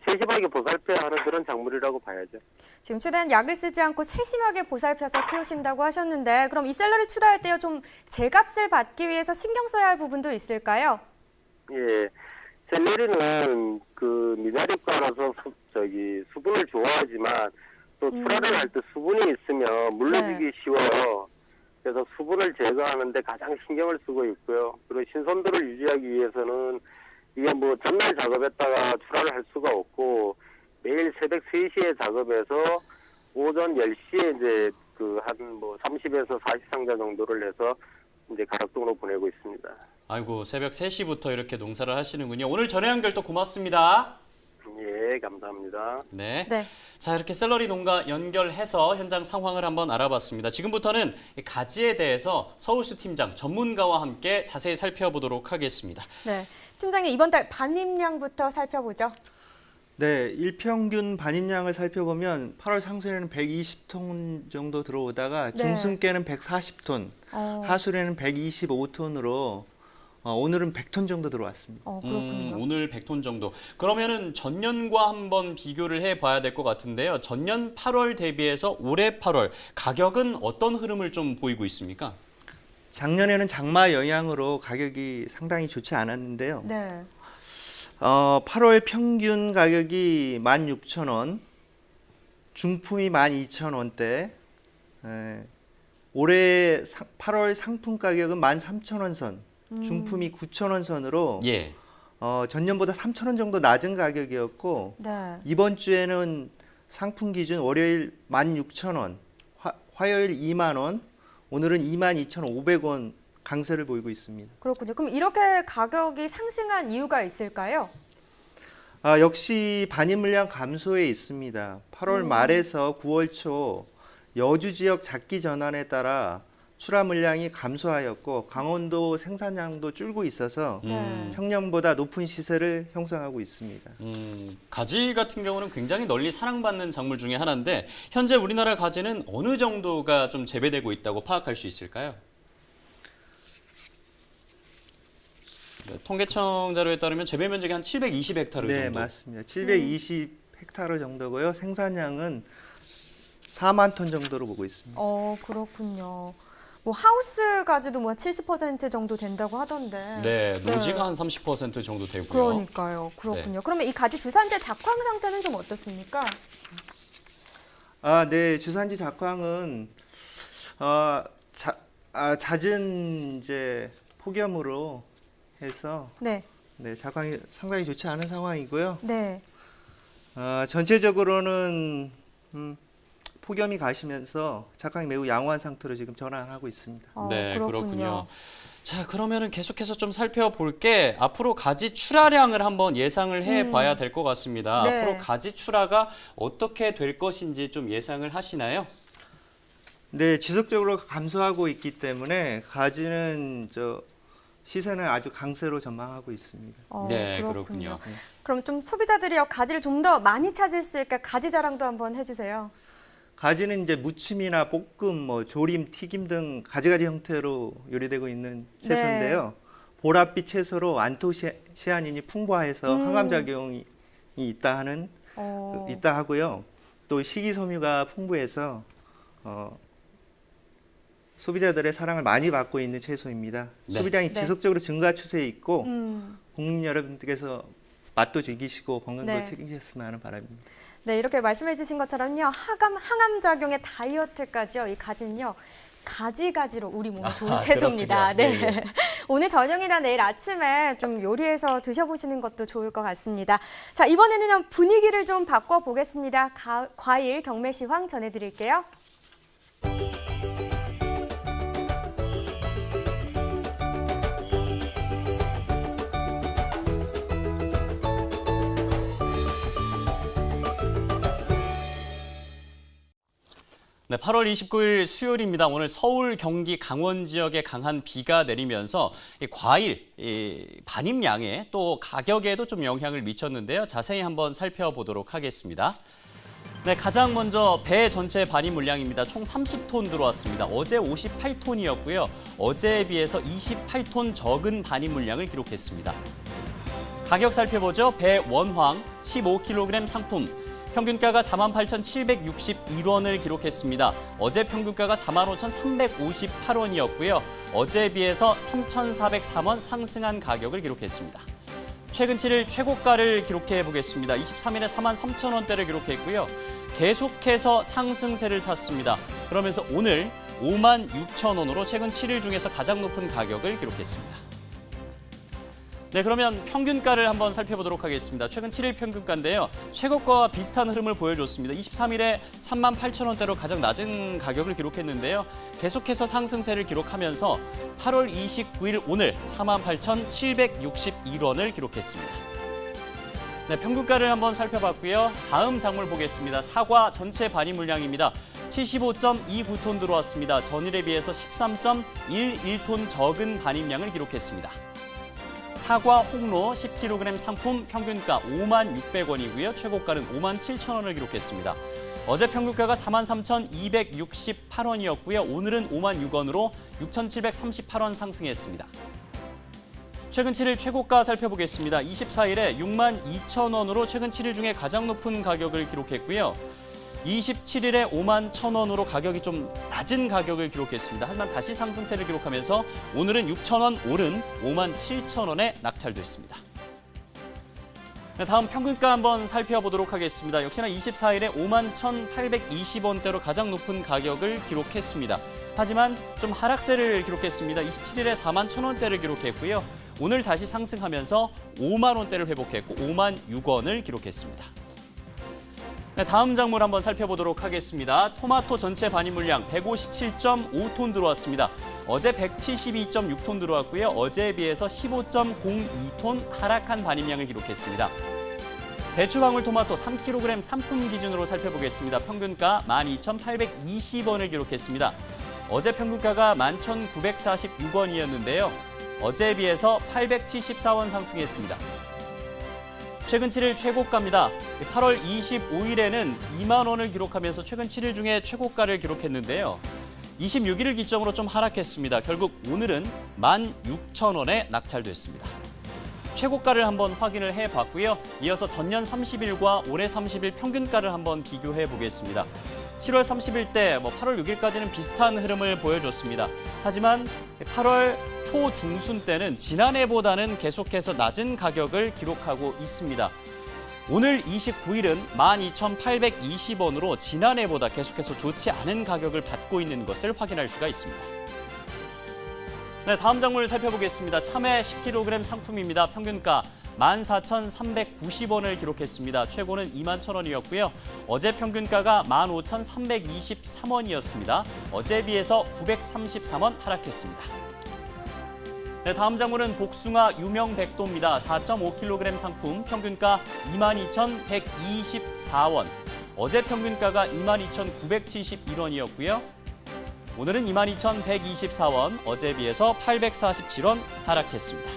세심하게 보살펴야 하는 그런 작물이라고 봐야죠. 지금 최대한 약을 쓰지 않고 세심하게 보살펴서 키우신다고 하셨는데 그럼 이 샐러리 출하할 때요 좀 제값을 받기 위해서 신경 써야 할 부분도 있을까요? 예, 샐러리는 그 미나리과라서 수분을 좋아하지만 또 출하를 할 때 수분이 있으면 물러지기 쉬워요. 그래서 수분을 제거하는데 가장 신경을 쓰고 있고요. 그리고 신선도를 유지하기 위해서는 이게 뭐 전날 작업했다가 출하를 할 수가 없고 매일 새벽 3시에 작업해서 오전 10시에 이제 그 한 뭐 30에서 40상자 정도를 해서 이제 가락동으로 보내고 있습니다. 아이고, 새벽 3시부터 이렇게 농사를 하시는군요. 오늘 전화 연결 또 고맙습니다. 예, 감사합니다. 네. 네. 자, 이렇게 샐러리 농가 연결해서 현장 상황을 한번 알아봤습니다. 지금부터는 이 가지에 대해서 서울수 팀장 전문가와 함께 자세히 살펴보도록 하겠습니다. 네. 팀장님 이번 달 반입량부터 살펴보죠. 네, 일평균 반입량을 살펴보면 8월 상순에는 120톤 정도 들어오다가 네. 중순께는 140톤, 하순에는 125톤으로 오늘은 100톤 정도 들어왔습니다. 그렇군요. 오늘 100톤 정도. 그러면은 전년과 한번 비교를 해봐야 될 것 같은데요. 전년 8월 대비해서 올해 8월 가격은 어떤 흐름을 좀 보이고 있습니까? 작년에는 장마 영향으로 가격이 상당히 좋지 않았는데요. 네. 8월 평균 가격이 16,000원, 중품이 12,000원대, 올해 8월 상품 가격은 13,000원 선, 중품이 9,000원 선으로 예. 전년보다 3,000원 정도 낮은 가격이었고 네. 이번 주에는 상품 기준 월요일 16,000원, 화요일 2만 원, 오늘은 22,500원 강세를 보이고 있습니다. 그렇군요. 그럼 이렇게 가격이 상승한 이유가 있을까요? 역시 반입 물량 감소에 있습니다. 8월 말에서 9월 초 여주 지역 작기 전환에 따라 출하 물량이 감소하였고 강원도 생산량도 줄고 있어서 네. 평년보다 높은 시세를 형성하고 있습니다. 가지 같은 경우는 굉장히 널리 사랑받는 작물 중에 하나인데 현재 우리나라 가지는 어느 정도가 좀 재배되고 있다고 파악할 수 있을까요? 네, 통계청 자료에 따르면 재배 면적이 한 720헥타르 네, 정도. 맞습니다. 720헥타르 정도고요. 생산량은 4만 톤 정도로 보고 있습니다. 그렇군요. 뭐 하우스 가지도 뭐 70% 정도 된다고 하던데. 네, 노지가 네. 한 30% 정도 되고요. 그러니까요. 그렇군요. 그러면 이 가지 주산재 작황 상태는 좀 어떻습니까? 네, 주산지 작황은 잦은 이제 폭염으로 해서 네. 네, 작황이 상당히 좋지 않은 상황이고요. 네. 전체적으로는 폭염이 가시면서 작황이 매우 양호한 상태로 지금 전환하고 있습니다. 네, 그렇군요. 그렇군요. 자, 그러면은 계속해서 좀 살펴볼게 앞으로 가지 출하량을 한번 예상을 해봐야 될 것 같습니다. 네. 앞으로 가지 출하가 어떻게 될 것인지 좀 예상을 하시나요? 네, 지속적으로 감소하고 있기 때문에 가지는 시세는 아주 강세로 전망하고 있습니다. 네, 그렇군요. 그럼 좀 소비자들이 가지를 좀 더 많이 찾을 수 있게 가지 자랑도 한번 해주세요. 가지는 이제 무침이나 볶음, 조림, 튀김 등 가지가지 형태로 요리되고 있는 채소인데요. 보랏빛 채소로 안토시아닌이 풍부해서 항암 작용이 있다 하고요. 또 식이섬유가 풍부해서 소비자들의 사랑을 많이 받고 있는 채소입니다. 네. 소비량이 네. 지속적으로 증가 추세에 있고 국민 음. 여러분들께서 맛도 즐기시고 건강도 네. 책임지셨으면 하는 바람입니다. 네, 이렇게 말씀해 주신 것처럼요. 항암 작용의 다이어트까지요. 이 가지는요. 가지가지로 우리 몸에 좋은 채소입니다. 그렇군요. 네. 네, 네. 오늘 저녁이나 내일 아침에 좀 요리해서 드셔보시는 것도 좋을 것 같습니다. 자, 이번에는 분위기를 좀 바꿔보겠습니다. 과일 경매 시황 전해드릴게요. 네, 8월 29일 수요일입니다. 오늘 서울, 경기, 강원 지역에 강한 비가 내리면서 이 과일 반입량에 또 가격에도 좀 영향을 미쳤는데요. 자세히 한번 살펴보도록 하겠습니다. 네, 가장 먼저 배 전체 반입 물량입니다. 총 30톤 들어왔습니다. 어제 58톤이었고요. 어제에 비해서 28톤 적은 반입 물량을 기록했습니다. 가격 살펴보죠. 배 원황 15kg 상품. 평균가가 48,761원을 기록했습니다. 어제 평균가가 45,358원이었고요. 어제에 비해서 3,403원 상승한 가격을 기록했습니다. 최근 7일 최고가를 기록해 보겠습니다. 23일에 43,000원대를 기록했고요. 계속해서 상승세를 탔습니다. 그러면서 오늘 56,000원으로 최근 7일 중에서 가장 높은 가격을 기록했습니다. 네, 그러면 평균가를 한번 살펴보도록 하겠습니다. 최근 7일 평균가인데요. 최고가와 비슷한 흐름을 보여줬습니다. 23일에 38,000원대로 가장 낮은 가격을 기록했는데요. 계속해서 상승세를 기록하면서 8월 29일 오늘 48,761원을 기록했습니다. 네, 평균가를 한번 살펴봤고요. 다음 작물 보겠습니다. 사과 전체 반입 물량입니다. 75.29톤 들어왔습니다. 전일에 비해서 13.11톤 적은 반입량을 기록했습니다. 사과 홍로 10kg 상품 평균가 56,600원이고요. 최고가는 57,000원을 기록했습니다. 어제 평균가가 43,268원이었고요. 오늘은 56,000원으로 6,738원 상승했습니다. 최근 7일 최고가 살펴보겠습니다. 24일에 62,000원으로 최근 7일 중에 가장 높은 가격을 기록했고요. 27일에 51,000원으로 가격이 좀 낮은 가격을 기록했습니다. 하지만 다시 상승세를 기록하면서 오늘은 6,000원 오른 57,000원에 낙찰됐습니다. 네, 다음 평균가 한번 살펴보도록 하겠습니다. 역시나 24일에 51,820원대로 가장 높은 가격을 기록했습니다. 하지만 좀 하락세를 기록했습니다. 27일에 41,000원대를 기록했고요. 오늘 다시 상승하면서 5만 원대를 회복했고 56,000원을 기록했습니다. 네, 다음 작물 한번 살펴보도록 하겠습니다. 토마토 전체 반입 물량 157.5톤 들어왔습니다. 어제 172.6톤 들어왔고요. 어제에 비해서 15.02톤 하락한 반입량을 기록했습니다. 배추 방울토마토 3kg 상품 기준으로 살펴보겠습니다. 평균가 12,820원을 기록했습니다. 어제 평균가가 11,946원이었는데요. 어제에 비해서 874원 상승했습니다. 최근 7일 최고가입니다. 8월 25일에는 2만 원을 기록하면서 최근 7일 중에 최고가를 기록했는데요. 26일을 기점으로 좀 하락했습니다. 결국 오늘은 16,000원에 낙찰됐습니다. 최고가를 한번 확인을 해봤고요. 이어서 전년 30일과 올해 30일 평균가를 한번 비교해 보겠습니다. 7월 30일 때 8월 6일까지는 비슷한 흐름을 보여줬습니다. 하지만 8월 초중순 때는 지난해보다는 계속해서 낮은 가격을 기록하고 있습니다. 오늘 29일은 12,820원으로 지난해보다 계속해서 좋지 않은 가격을 받고 있는 것을 확인할 수가 있습니다. 네, 다음 작물 살펴보겠습니다. 참외 10kg 상품입니다. 평균가 14,390원을 기록했습니다. 최고는 21,000원이었고요. 어제 평균가가 15,323원이었습니다. 어제에 비해서 933원 하락했습니다. 네, 다음 작물은 복숭아 유명백도입니다. 4.5kg 상품 평균가 22,124원. 어제 평균가가 22,971원이었고요. 오늘은 22,124원, 어제에 비해서 847원 하락했습니다.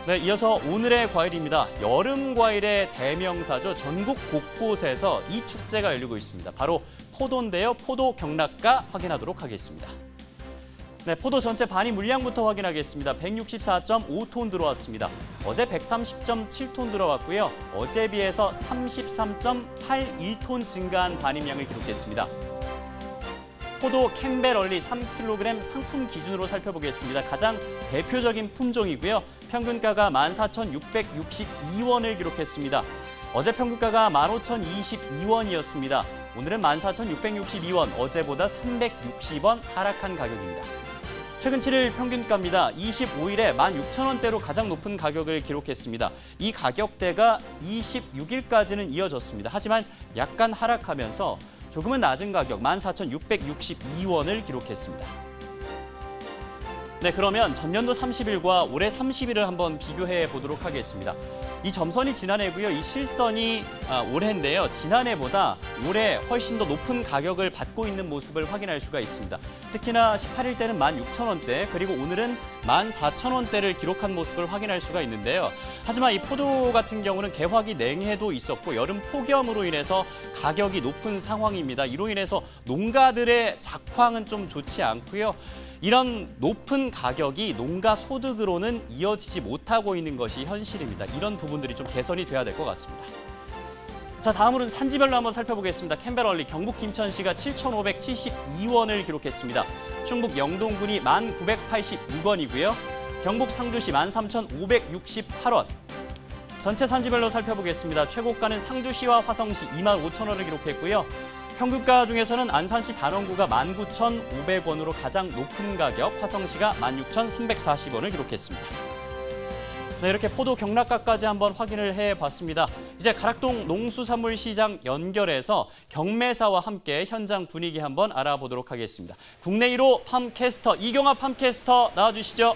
네, 이어서 오늘의 과일입니다. 여름 과일의 대명사죠. 전국 곳곳에서 이 축제가 열리고 있습니다. 바로 포도인데요. 포도 경락가 확인하도록 하겠습니다. 네, 포도 전체 반입 물량부터 확인하겠습니다. 164.5톤 들어왔습니다. 어제 130.7톤 들어왔고요. 어제에 비해서 33.81톤 증가한 반입량을 기록했습니다. 포도 캠벨얼리 3kg 상품 기준으로 살펴보겠습니다. 가장 대표적인 품종이고요. 평균가가 14,662원을 기록했습니다. 어제 평균가가 15,022원이었습니다. 오늘은 14,662원, 어제보다 360원 하락한 가격입니다. 최근 7일 평균가입니다. 25일에 16,000원대로 가장 높은 가격을 기록했습니다. 이 가격대가 26일까지는 이어졌습니다. 하지만 약간 하락하면서 조금은 낮은 가격 14,662원을 기록했습니다. 네, 그러면 전년도 30일과 올해 30일을 한번 비교해 보도록 하겠습니다. 이 점선이 지난해고요. 이 실선이 올해인데요. 지난해보다 올해 훨씬 더 높은 가격을 받고 있는 모습을 확인할 수가 있습니다. 특히나 18일 때는 16,000원대, 그리고 오늘은 14,000원대를 기록한 모습을 확인할 수가 있는데요. 하지만 이 포도 같은 경우는 개화기 냉해도 있었고 여름 폭염으로 인해서 가격이 높은 상황입니다. 이로 인해서 농가들의 작황은 좀 좋지 않고요. 이런 높은 가격이 농가 소득으로는 이어지지 못하고 있는 것이 현실입니다. 이런 부분들이 좀 개선이 돼야 될 것 같습니다. 자, 다음으로는 산지별로 한번 살펴보겠습니다. 캠벨얼리 경북 김천시가 7,572원을 기록했습니다. 충북 영동군이 1,986원이고요. 경북 상주시 13,568원. 전체 산지별로 살펴보겠습니다. 최고가는 상주시와 화성시 25,000원을 기록했고요. 평균가 중에서는 안산시 단원구가 19,500원으로 가장 높은 가격, 화성시가 16,340원을 기록했습니다. 네, 이렇게 포도 경락가까지 한번 확인을 해봤습니다. 이제 가락동 농수산물시장 연결해서 경매사와 함께 현장 분위기 한번 알아보도록 하겠습니다. 국내 1호 팜캐스터 이경아 팜캐스터 나와주시죠.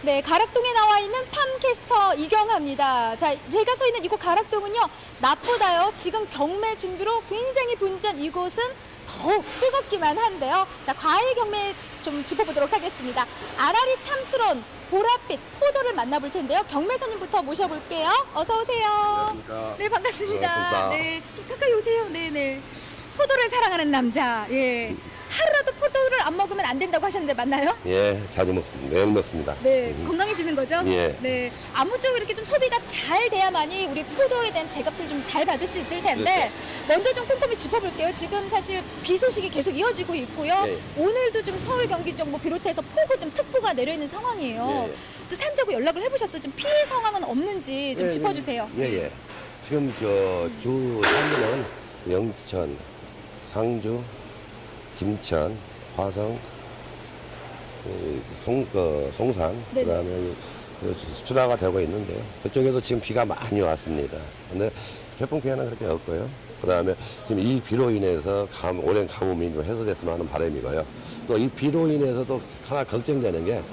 네, 가락동에 나와 있는 팜캐스터 이경아입니다. 자, 제가 서 있는 이곳 가락동은요, 낮보다요, 지금 경매 준비로 굉장히 분주한 이곳은 더욱 뜨겁기만 한데요. 자, 과일 경매 좀 짚어보도록 하겠습니다. 아라리 탐스러운 보랏빛 포도를 만나볼 텐데요. 경매사님부터 모셔볼게요. 어서 오세요. 안녕하십니까. 네, 반갑습니다. 반갑습니다. 네, 가까이 오세요. 네네. 포도를 사랑하는 남자. 예. 하루라도 포도를 안 먹으면 안 된다고 하셨는데 맞나요? 예, 자주 먹습니다. 매일 먹습니다. 네, 건강해지는 거죠? 예. 네, 아무쪼록 이렇게 좀 소비가 잘 돼야만이 우리 포도에 대한 제값을 좀 잘 받을 수 있을 텐데 먼저 좀 꼼꼼히 짚어볼게요. 지금 사실 비 소식이 계속 이어지고 있고요. 네. 오늘도 좀 서울, 경기 좀 비롯해서 폭우 좀 특보가 내려 있는 상황이에요. 네. 또 산자고 연락을 해보셨어요? 좀 피해 상황은 없는지 좀 짚어주세요. 예. 지금 주 3일은 영천, 상주, 김천, 화성, 송산, 네네. 그다음에 출하가 되고 있는데요. 그쪽에도 지금 비가 많이 왔습니다. 근데 태풍 피해는 그렇게 없고요. 그다음에 지금 이 비로 인해서 오랜 가뭄이 좀 해소됐으면 하는 바람이고요. 또 이 비로 인해서도 하나 걱정되는 게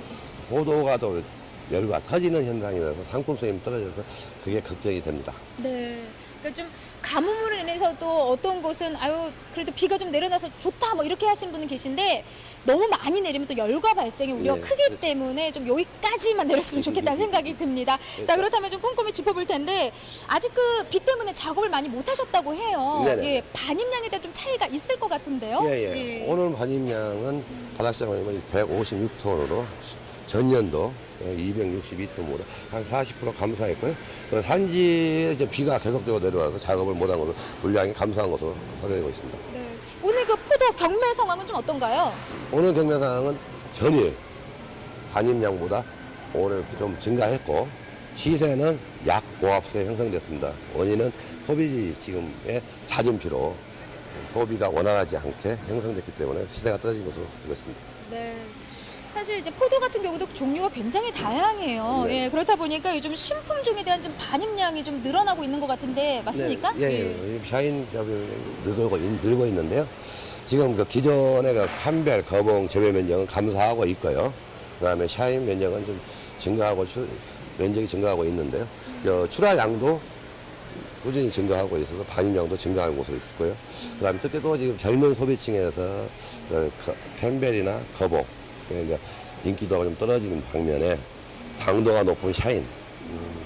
포도가 또 열과 터지는 현상이라서 상품성이 떨어져서 그게 걱정이 됩니다. 네. 그러니까 좀 가뭄으로 인해서도 어떤 곳은 아유 그래도 비가 좀 내려놔서 좋다 뭐 이렇게 하시는 분은 계신데 너무 많이 내리면 또 열과 발생의 우려가 네, 크기 그렇죠. 때문에 좀 여기까지만 내렸으면 좋겠다는 생각이 듭니다. 자 그렇다면 좀 꼼꼼히 짚어볼 텐데 아직 그 비 때문에 작업을 많이 못 하셨다고 해요. 네네. 예, 반입량에 대한 좀 차이가 있을 것 같은데요. 예. 오늘 반입량은 바닥시장은 156톤으로 전년도 262톤으로 한 40% 감소했고요. 산지에 이제 비가 계속적으로 내려와서 작업을 못한 것으로 물량이 감소한 것으로 확인되고 있습니다. 네. 오늘 그 포도 경매 상황은 좀 어떤가요? 오늘 경매 상황은 전일 반입량보다 오늘 좀 증가했고 시세는 약보합세 형성됐습니다. 원인은 소비지 지금의 잦은 비로 소비가 원활하지 않게 형성됐기 때문에 시세가 떨어진 것으로 보겠습니다. 네. 사실 이제 포도 같은 경우도 종류가 굉장히 다양해요. 네. 예, 그렇다 보니까 요즘 신품종에 대한 좀 반입량이 좀 늘어나고 있는 것 같은데 맞습니까? 예. 샤인 잡을 늘고 있는데요. 지금 그 기존의 그 판별, 거봉, 재배 면적은 감소하고 있고요. 그다음에 샤인 면적은 좀 증가하고 면적이 증가하고 있는데요. 출하량도 꾸준히 증가하고 있어서 반입량도 증가하는 곳으로 있고요. 그다음에 특히 또 지금 젊은 소비층에서 캔벨이나 거봉 이제 인기도가 좀 떨어지는 방면에 당도가 높은 샤인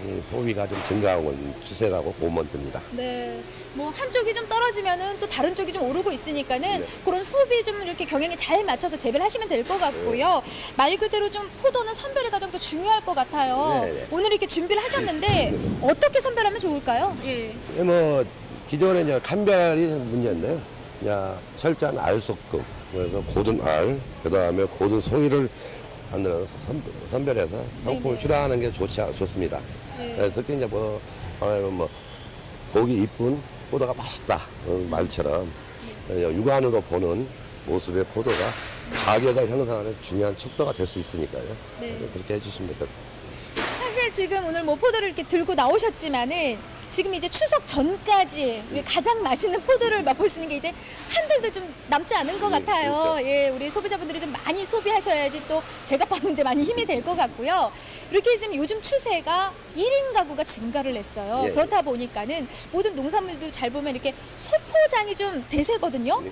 이 소비가 좀 증가하고 있는 추세라고 보면 됩니다. 네. 뭐 한쪽이 좀 떨어지면은 또 다른 쪽이 좀 오르고 있으니까는 그런 소비 좀 이렇게 경영에 잘 맞춰서 재배를 하시면 될 것 같고요. 말 그대로 좀 포도는 선별이 가장 또 중요할 것 같아요. 네. 오늘 이렇게 준비를 하셨는데 어떻게 선별하면 좋을까요? 예. 뭐 기존에 이제 칸별이 문제인데요. 그냥 철저한 알 섞음, 그래서 고든 알, 그 다음에 고든 송이를 만들어서 선별해서 상품을 출하하는 게 좋습니다. 네. 특히 이제 뭐 보기 이쁜 포도가 맛있다 말처럼 육안으로 보는 모습의 포도가 가격을 형성하는 중요한 척도가 될 수 있으니까요. 네. 그렇게 해주시면 될 것 같습니다. 사실 지금 오늘 뭐 포도를 이렇게 들고 나오셨지만은 지금 이제 추석 전까지 우리 가장 맛있는 포도를 맛볼 수 있는 게 이제 한 달도 좀 남지 않은 것 같아요. 그렇죠. 예, 우리 소비자분들이 좀 많이 소비하셔야지 또 제가 봤는데 많이 힘이 될 것 같고요. 이렇게 지금 요즘 추세가 1인 가구가 증가를 했어요. 예, 그렇다 보니까는 모든 농산물들 잘 보면 이렇게 소포장이 좀 대세거든요.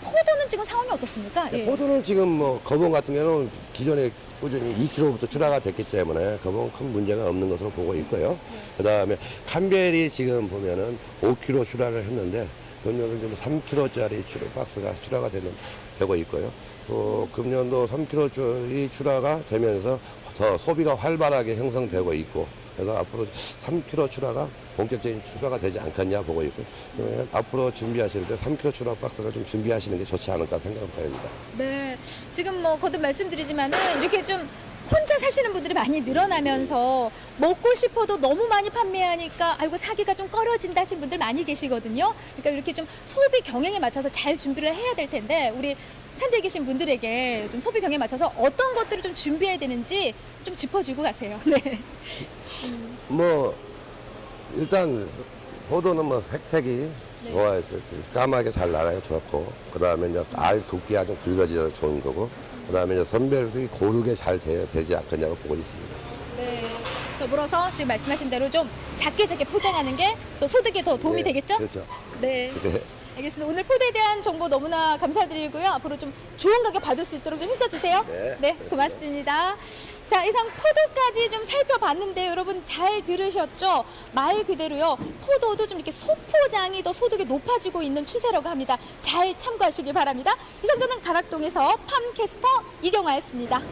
포도는 지금 상황이 어떻습니까? 예. 포도는 지금 뭐 거봉 같은 경우는 기존에 꾸준히 2kg부터 출하가 됐기 때문에 거봉은 큰 문제가 없는 것으로 보고 있고요. 그다음에 칸벨이 지금 보면은 5kg 출하를 했는데 금년은 좀 3kg짜리 박스가 출하가 되고 있고요. 금년도 3kg짜리 출하가 되면서 더 소비가 활발하게 형성되고 있고 그래서 앞으로 3kg 출하가 본격적인 출하가 되지 않겠냐 보고 있고 앞으로 준비하실 때 3kg 출하 박스를 좀 준비하시는 게 좋지 않을까 생각합니다. 네, 지금 뭐 거듭 말씀드리지만은 이렇게 좀 혼자 사시는 분들이 많이 늘어나면서 먹고 싶어도 너무 많이 판매하니까 아이고 사기가 좀 꺼려진다 하시는 분들 많이 계시거든요. 그러니까 이렇게 좀 소비 경영에 맞춰서 잘 준비를 해야 될 텐데 우리 산지에 계신 분들에게 좀 소비 경영에 맞춰서 어떤 것들을 좀 준비해야 되는지 좀 짚어주고 가세요. 네. 뭐 일단 포도는 뭐 색색이 좋아요. 까맣게 잘 나가요. 좋고 그다음에 이제 알 굵기가 좀 굵어져서 좋은 거고 그다음에 이제 선별이 고르게 잘 되지 않겠냐고 보고 있습니다. 네. 더불어서 지금 말씀하신 대로 좀 작게 포장하는 게 또 소득에 더 도움이 되겠죠? 그렇죠. 네. 네. 알겠습니다. 오늘 포도에 대한 정보 너무나 감사드리고요. 앞으로 좀 좋은 가격 받을 수 있도록 좀 힘써주세요. 네. 고맙습니다. 자, 이상 포도까지 좀 살펴봤는데 여러분 잘 들으셨죠? 말 그대로요. 포도도 좀 이렇게 소포장이 더 소득이 높아지고 있는 추세라고 합니다. 잘 참고하시기 바랍니다. 이상 저는 가락동에서 팜캐스터 이경화였습니다.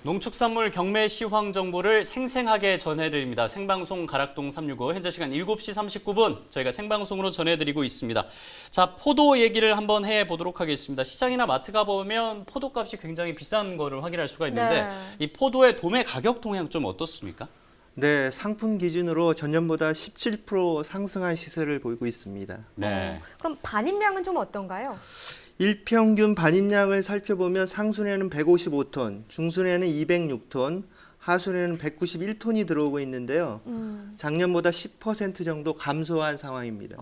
농축산물 경매 시황 정보를 생생하게 전해드립니다. 생방송 가락동 365 현재 시간 7시 39분 저희가 생방송으로 전해드리고 있습니다. 자, 포도 얘기를 한번 해보도록 하겠습니다. 시장이나 마트 가보면 포도값이 굉장히 비싼 거를 확인할 수가 있는데 네. 이 포도의 도매 가격 동향 좀 어떻습니까? 네, 상품 기준으로 전년보다 17% 상승한 시세를 보이고 있습니다. 네. 그럼 반입량은 좀 어떤가요? 일평균 반입량을 살펴보면 상순에는 155톤, 중순에는 206톤, 하순에는 191톤이 들어오고 있는데요. 작년보다 10% 정도 감소한 상황입니다.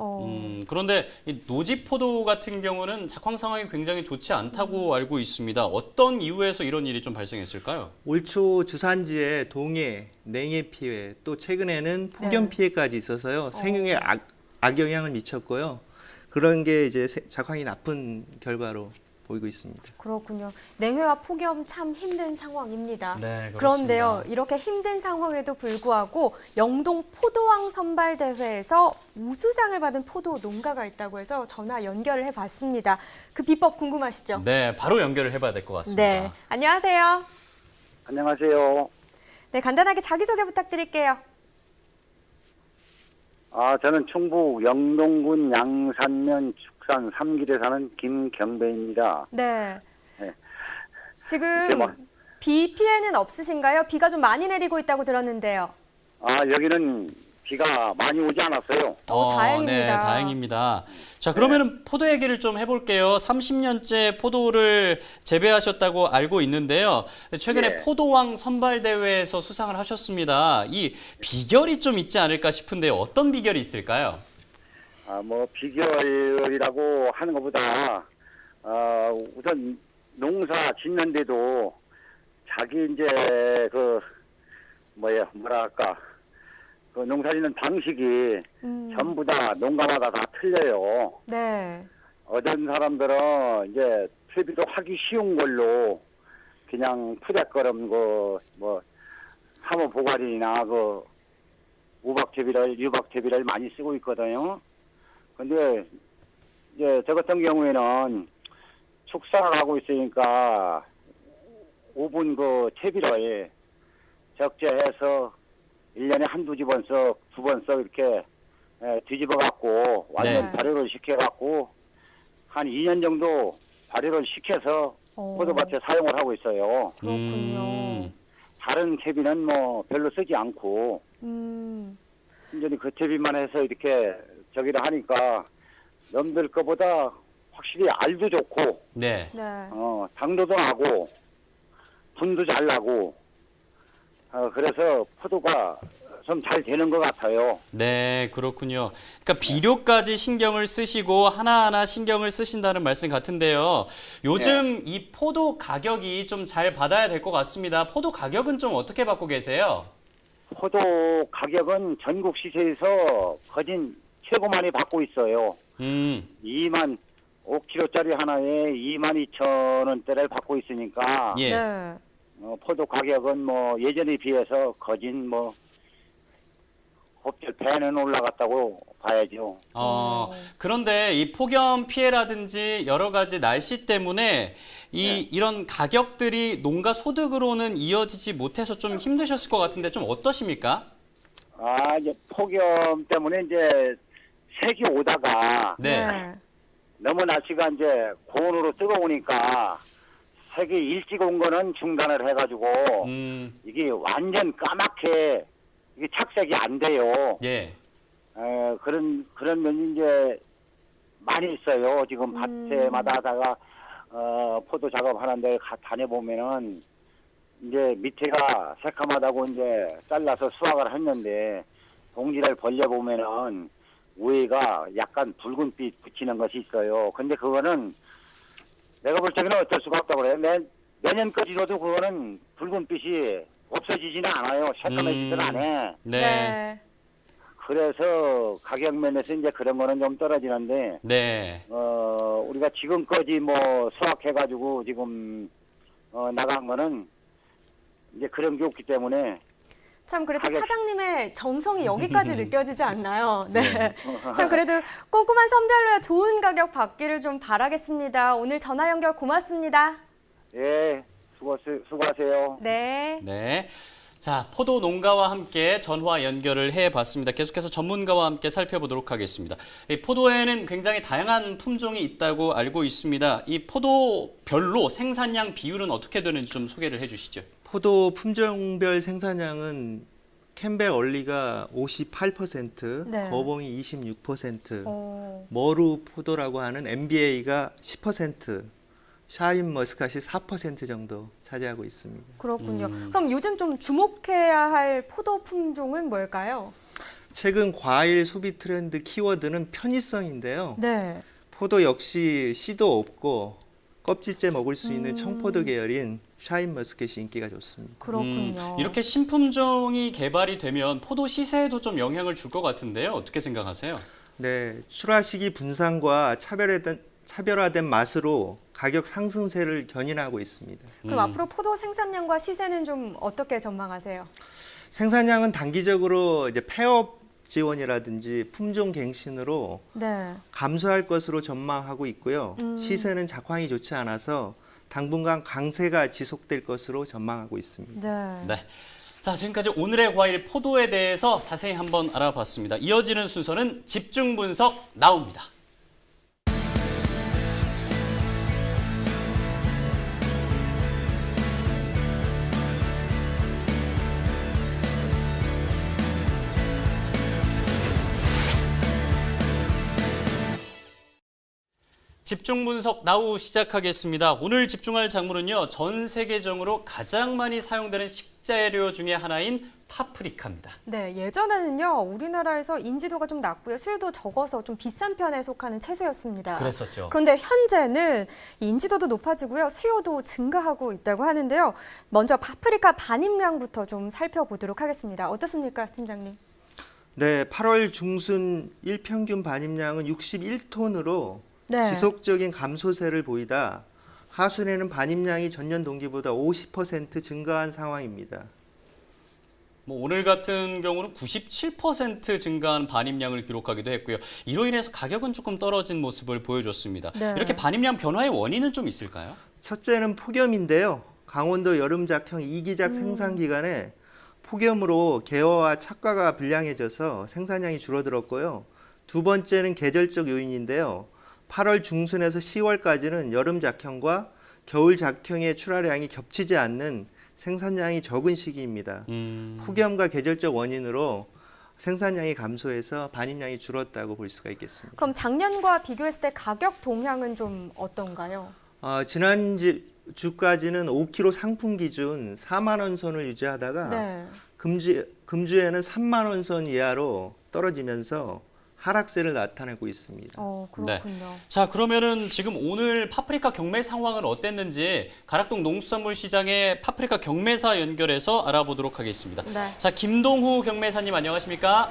그런데 이 노지 포도 같은 경우는 작황 상황이 굉장히 좋지 않다고 알고 있습니다. 어떤 이유에서 이런 일이 좀 발생했을까요? 올 초 주산지에 동해, 냉해 피해, 또 최근에는 폭염 네. 피해까지 있어서요. 생육에 악영향을 미쳤고요. 그런 게 이제 작황이 나쁜 결과로 보이고 있습니다. 그렇군요. 냉해와 폭염 참 힘든 상황입니다. 네, 그렇습니다. 그런데요, 이렇게 힘든 상황에도 불구하고 영동 포도왕 선발 대회에서 우수상을 받은 포도 농가가 있다고 해서 전화 연결을 해봤습니다. 그 비법 궁금하시죠? 네, 바로 연결을 해봐야 될 것 같습니다. 네, 안녕하세요. 안녕하세요. 네, 간단하게 자기소개 부탁드릴게요. 저는 충북 영동군 양산면 축산 3길에 사는 김경배입니다. 네. 네. 지금 비 피해는 없으신가요? 비가 좀 많이 내리고 있다고 들었는데요. 여기는 비가 많이 오지 않았어요. 다행입니다. 네, 다행입니다. 자, 그러면은 포도 얘기를 좀 해볼게요. 30년째 포도를 재배하셨다고 알고 있는데요. 최근에 예. 포도왕 선발대회에서 수상을 하셨습니다. 이 비결이 좀 있지 않을까 싶은데요. 어떤 비결이 있을까요? 비결이라고 하는 것보다, 우선 농사 짓는데도 자기 이제 뭐랄까, 그 농사 짓는 방식이 전부 다 농가마다 다 틀려요. 네. 어떤 사람들은 이제 퇴비도 하기 쉬운 걸로 그냥 푸대거름 사모 보가리나 우박퇴비를 유박퇴비를 많이 쓰고 있거든요. 근데 이제 저 같은 경우에는 축사를 하고 있으니까 5분 퇴비를 적재해서 1년에 한두 번 썩, 두 번 썩 이렇게 뒤집어 갖고 완전 네. 발효를 시켜 갖고 한 2년 정도 발효를 시켜서 포도밭에 사용을 하고 있어요. 그렇군요. 다른 퇴비는 별로 쓰지 않고 완전히 그 퇴비만 해서 이렇게 저기를 하니까 남들 거보다 확실히 알도 좋고 네. 네. 당도도 나고 분도 잘 나고 그래서 포도가 좀 잘 되는 것 같아요. 네, 그렇군요. 그러니까 비료까지 신경을 쓰시고 하나하나 신경을 쓰신다는 말씀 같은데요. 요즘 이 포도 가격이 좀 잘 받아야 될 것 같습니다. 포도 가격은 좀 어떻게 받고 계세요? 포도 가격은 전국 시세에서 거진 최고 많이 받고 있어요. 2만 5kg짜리 하나에 22,000원대를 받고 있으니까 예. 네. 포도 가격은 예전에 비해서 거진 곱절 배는 올라갔다고 봐야죠. 그런데 이 폭염 피해라든지 여러 가지 날씨 때문에 이런 가격들이 농가 소득으로는 이어지지 못해서 좀 힘드셨을 것 같은데 좀 어떠십니까? 이제 폭염 때문에 이제 색이 오다가 네. 너무 날씨가 이제 고온으로 뜨거우니까 색이 일찍 온 거는 중단을 해가지고 이게 완전 까맣게 이게 착색이 안 돼요. 예. 그런 면이 이제 많이 있어요. 지금 밭에마다 하다가 포도 작업하는데 다녀보면은 이제 밑에가 새카맣다고 이제 잘라서 수확을 했는데 봉지를 벌려보면은 위에가 약간 붉은빛 붙이는 것이 있어요. 근데 그거는 내가 볼 적에는 어쩔 수가 없다고 그래요. 내년까지도 그거는 붉은빛이 없어지지는 않아요. 새까매지는 않아. 네. 그래서 가격 면에서 이제 그런 거는 좀 떨어지는데, 네. 우리가 지금까지 수확해가지고 지금 나간 거는 이제 그런 게 없기 때문에. 참 그래도 가격- 사장님의 정성이 여기까지 느껴지지 않나요? 네. 참 그래도 꼼꼼한 선별로야 좋은 가격 받기를 좀 바라겠습니다. 오늘 전화 연결 고맙습니다. 예, 수고하세요. 네. 네. 자, 포도 농가와 함께 전화 연결을 해봤습니다. 계속해서 전문가와 함께 살펴보도록 하겠습니다. 이 포도에는 굉장히 다양한 품종이 있다고 알고 있습니다. 이 포도별로 생산량 비율은 어떻게 되는지 좀 소개를 해주시죠. 포도 품종별 생산량은 캠벨 얼리가 58%, 네. 거봉이 26%, 어, 머루 포도라고 하는 MBA가 10%, 샤인 머스카시 4% 정도 차지하고 있습니다. 그렇군요. 그럼 요즘 좀 주목해야 할 포도 품종은 뭘까요? 최근 과일 소비 트렌드 키워드는 편의성인데요. 네. 포도 역시 씨도 없고 껍질째 먹을 수 있는 청포도 계열인 샤인 머스켓이 인기가 좋습니다. 그렇군요. 이렇게 신품종이 개발이 되면 포도 시세에도 좀 영향을 줄 것 같은데요. 어떻게 생각하세요? 네, 출하 시기 분산과 차별화된 맛으로 가격 상승세를 견인하고 있습니다. 그럼 앞으로 포도 생산량과 시세는 좀 어떻게 전망하세요? 생산량은 단기적으로 이제 폐업 지원이라든지 품종 갱신으로 네. 감소할 것으로 전망하고 있고요. 시세는 작황이 좋지 않아서 당분간 강세가 지속될 것으로 전망하고 있습니다. 네. 네. 자, 지금까지 오늘의 과일 포도에 대해서 자세히 한번 알아봤습니다. 이어지는 순서는 집중 분석 나옵니다. 집중 분석 나우 시작하겠습니다. 오늘 집중할 작물은요, 전 세계적으로 가장 많이 사용되는 식재료 중에 하나인 파프리카입니다. 네, 예전에는요, 우리나라에서 인지도가 좀 낮고요, 수요도 적어서 좀 비싼 편에 속하는 채소였습니다. 그랬었죠. 그런데 현재는 인지도도 높아지고요, 수요도 증가하고 있다고 하는데요. 먼저 파프리카 반입량부터 좀 살펴보도록 하겠습니다. 어떻습니까, 팀장님? 네, 8월 중순 일평균 반입량은 61톤으로 네. 지속적인 감소세를 보이다 하순에는 반입량이 전년 동기보다 50% 증가한 상황입니다. 뭐 오늘 같은 경우는 97% 증가한 반입량을 기록하기도 했고요. 이로 인해서 가격은 조금 떨어진 모습을 보여줬습니다. 네. 이렇게 반입량 변화의 원인은 좀 있을까요? 첫째는 폭염인데요. 강원도 여름작형 이기작 생산 기간에 폭염으로 개어와 착과가 불량해져서 생산량이 줄어들었고요. 두 번째는 계절적 요인인데요. 8월 중순에서 10월까지는 여름 작형과 겨울 작형의 출하량이 겹치지 않는 생산량이 적은 시기입니다. 폭염과 계절적 원인으로 생산량이 감소해서 반입량이 줄었다고 볼 수가 있겠습니다. 그럼 작년과 비교했을 때 가격 동향은 좀 어떤가요? 지난주까지는 5kg 상품 기준 4만 원 선을 유지하다가 네. 금주에는 3만 원 선 이하로 떨어지면서 하락세를 나타내고 있습니다. 그렇군요. 자, 그러면은 지금 오늘 파프리카 경매 상황은 어땠는지 가락동 농수산물 시장의 파프리카 경매사 연결해서 알아보도록 하겠습니다. 네. 자, 김동후 경매사님 안녕하십니까?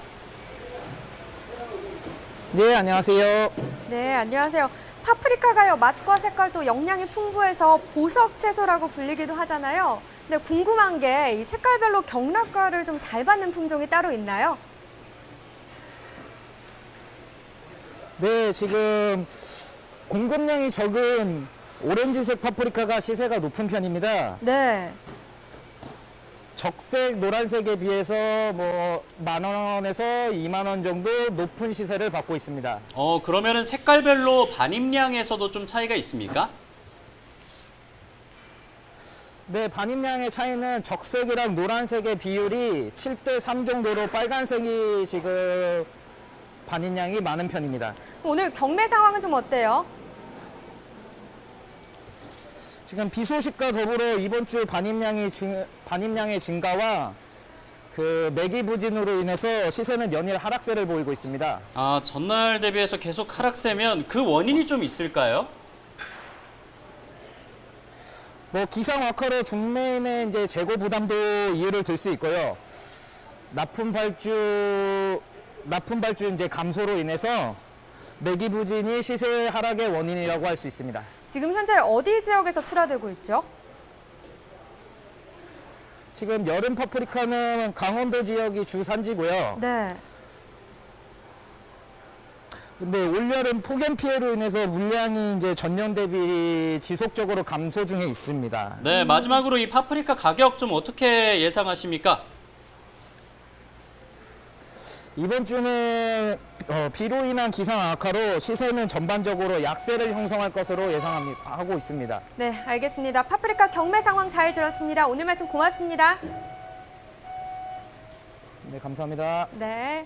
네, 안녕하세요. 네, 안녕하세요. 파프리카가요, 맛과 색깔도 영양이 풍부해서 보석 채소라고 불리기도 하잖아요. 근데 궁금한 게 이 색깔별로 경락가를 좀 잘 받는 품종이 따로 있나요? 네, 지금 공급량이 적은 오렌지색 파프리카가 시세가 높은 편입니다. 네. 적색, 노란색에 비해서 뭐 10,000원에서 20,000원 정도 높은 시세를 받고 있습니다. 그러면은 색깔별로 반입량에서도 좀 차이가 있습니까? 네, 반입량의 차이는 적색이랑 노란색의 비율이 7대3 정도로 빨간색이 지금 반입량이 많은 편입니다. 오늘 경매 상황은 좀 어때요? 지금 비 소식과 더불어 이번 주 반입량의 증가와 그 매기 부진으로 인해서 시세는 연일 하락세를 보이고 있습니다. 아, 전날 대비해서 계속 하락세면 그 원인이 좀 있을까요? 뭐 기상 악화로 중매인의 이제 재고 부담도 이유를 들 수 있고요. 납품 발주 이제 감소로 인해서 매기 부진이 시세 하락의 원인이라고 할 수 있습니다. 지금 현재 어디 지역에서 출하되고 있죠? 지금 여름 파프리카는 강원도 지역이 주산지고요. 네. 근데 올여름 폭염 피해로 인해서 물량이 이제 전년 대비 지속적으로 감소 중에 있습니다. 네, 마지막으로 이 파프리카 가격 좀 어떻게 예상하십니까? 이번 주는 비로 인한 기상 악화로 시세는 전반적으로 약세를 형성할 것으로 예상하고 있습니다. 네, 알겠습니다. 파프리카 경매 상황 잘 들었습니다. 오늘 말씀 고맙습니다. 네, 감사합니다. 네.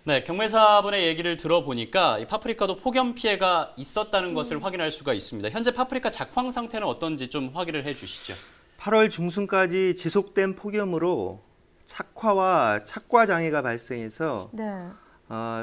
네, 경매사분의 얘기를 들어보니까 이 파프리카도 폭염 피해가 있었다는 것을 확인할 수가 있습니다. 현재 파프리카 작황 상태는 어떤지 좀 확인을 해주시죠. 8월 중순까지 지속된 폭염으로 착화와 착과 장애가 발생해서 네.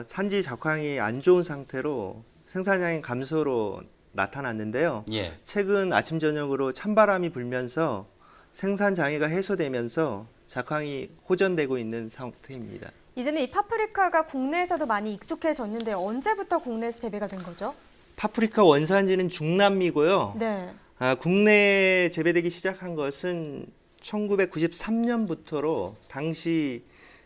산지 작황이 안 좋은 상태로 생산량이 감소로 나타났는데요. 예. 최근 아침 저녁으로 찬바람이 불면서 생산 장애가 해소되면서 작황이 호전되고 있는 상태입니다. 이제는 이 파프리카가 국내에서도 많이 익숙해졌는데 언제부터 국내에서 재배가 된 거죠? 파프리카 원산지는 중남미고요. 네. 국내에 재배되기 시작한 것은 1993년부터로 당시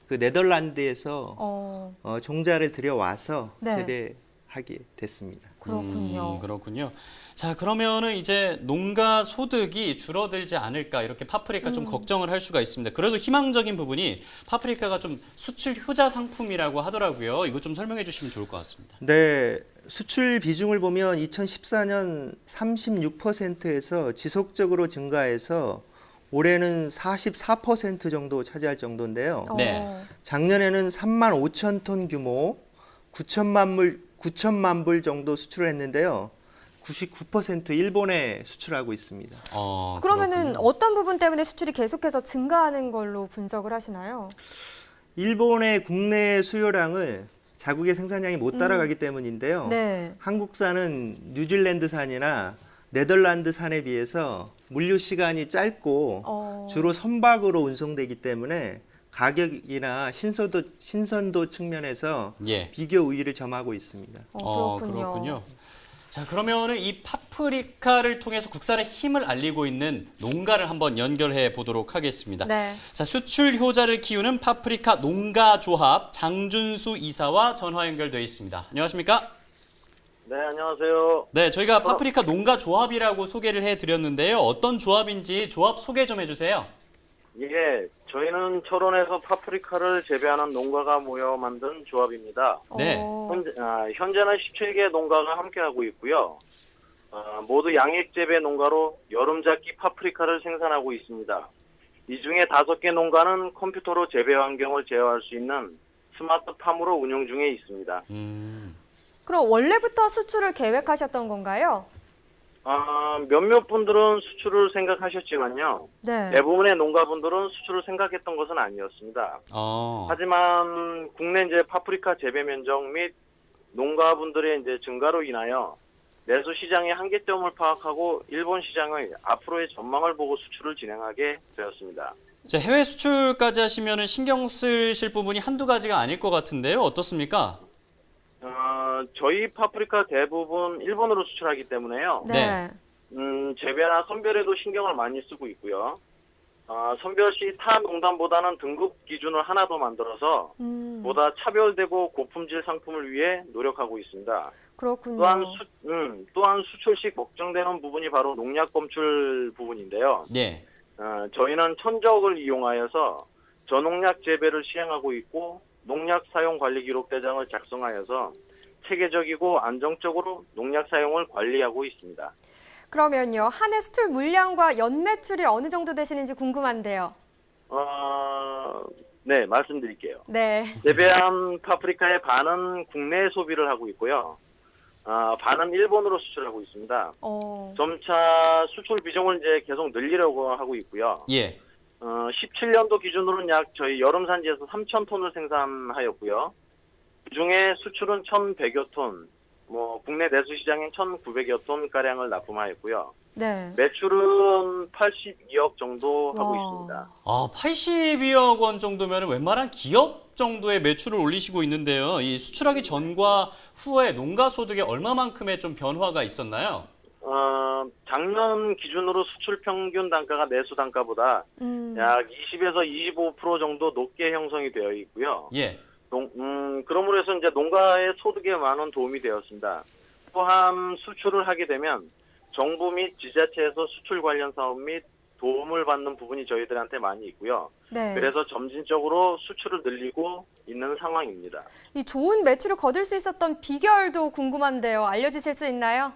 그 네덜란드에서 종자를 들여와서 네. 재배하게 됐습니다. 그렇군요. 그렇군요. 자, 그러면은 이제 농가 소득이 줄어들지 않을까 이렇게 파프리카 좀 걱정을 할 수가 있습니다. 그래도 희망적인 부분이 파프리카가 좀 수출 효자 상품이라고 하더라고요. 이거 좀 설명해 주시면 좋을 것 같습니다. 네, 수출 비중을 보면 2014년 36%에서 지속적으로 증가해서 올해는 44% 정도 차지할 정도인데요. 네. 작년에는 3만 5천 톤 규모 9천만 불 정도 수출을 했는데요. 99% 일본에 수출하고 있습니다. 그러면은 그렇군요. 어떤 부분 때문에 수출이 계속해서 증가하는 걸로 분석을 하시나요? 일본의 국내 수요량을 자국의 생산량이 못 따라가기 때문인데요. 네. 한국산은 뉴질랜드산이나 네덜란드산에 비해서 물류 시간이 짧고 주로 선박으로 운송되기 때문에 가격이나 신선도 측면에서 예. 비교 우위를 점하고 있습니다. 그렇군요. 자, 그러면은 이 파프리카를 통해서 국산의 힘을 알리고 있는 농가를 한번 연결해 보도록 하겠습니다. 네. 자, 수출 효자를 키우는 파프리카 농가조합 장준수 이사와 전화 연결돼 있습니다. 안녕하십니까? 네, 안녕하세요. 네, 저희가 파프리카 농가조합이라고 소개를 해드렸는데요. 어떤 조합인지 조합 소개 좀 해주세요. 예, 저희는 철원에서 파프리카를 재배하는 농가가 모여 만든 조합입니다. 네. 현재는 17개 농가가 함께하고 있고요. 모두 양액 재배 농가로 여름작기 파프리카를 생산하고 있습니다. 이 중에 5개 농가는 컴퓨터로 재배 환경을 제어할 수 있는 스마트팜으로 운영 중에 있습니다. 그럼 원래부터 수출을 계획하셨던 건가요? 몇몇 분들은 수출을 생각하셨지만요. 네. 대부분의 농가분들은 수출을 생각했던 것은 아니었습니다. 하지만 국내 이제 파프리카 재배 면적 및 농가분들의 이제 증가로 인하여 내수 시장의 한계점을 파악하고 일본 시장의 앞으로의 전망을 보고 수출을 진행하게 되었습니다. 자, 해외 수출까지 하시면은 신경 쓰실 부분이 한두 가지가 아닐 것 같은데요. 어떻습니까? 저희 파프리카 대부분 일본으로 수출하기 때문에요. 네. 재배나 선별에도 신경을 많이 쓰고 있고요. 선별 시 타 농단보다는 등급 기준을 하나 더 만들어서 보다 차별되고 고품질 상품을 위해 노력하고 있습니다. 그렇군요. 또한 수출 시 걱정되는 부분이 바로 농약 검출 부분인데요. 네. 저희는 천적을 이용하여서 저농약 재배를 시행하고 있고 농약 사용 관리 기록 대장을 작성하여서 체계적이고 안정적으로 농약 사용을 관리하고 있습니다. 그러면요, 한 해 수출 물량과 연매출이 어느 정도 되시는지 궁금한데요. 네, 말씀드릴게요. 네. 재배한 파프리카의 반은 국내 소비를 하고 있고요. 반은 일본으로 수출하고 있습니다. 점차 수출 비중을 이제 계속 늘리려고 하고 있고요. 예. 17년도 기준으로는 약 저희 여름 산지에서 3,000톤을 생산하였고요. 그중에 수출은 1,100여 톤, 국내 내수 시장엔 1,900여 톤 가량을 납품하였고요. 네. 매출은 82억 정도 하고 있습니다. 82억 원 정도면 웬만한 기업 정도의 매출을 올리시고 있는데요. 이 수출하기 전과 후에 농가 소득에 얼마만큼의 좀 변화가 있었나요? 작년 기준으로 수출 평균 단가가 내수 단가보다 약 20에서 25% 정도 높게 형성이 되어 있고요. 예. 그러므로 해서 이제 농가의 소득에 많은 도움이 되었습니다. 또한 수출을 하게 되면 정부 및 지자체에서 수출 관련 사업 및 도움을 받는 부분이 저희들한테 많이 있고요. 네. 그래서 점진적으로 수출을 늘리고 있는 상황입니다. 이 좋은 매출을 거둘 수 있었던 비결도 궁금한데요. 알려주실 수 있나요?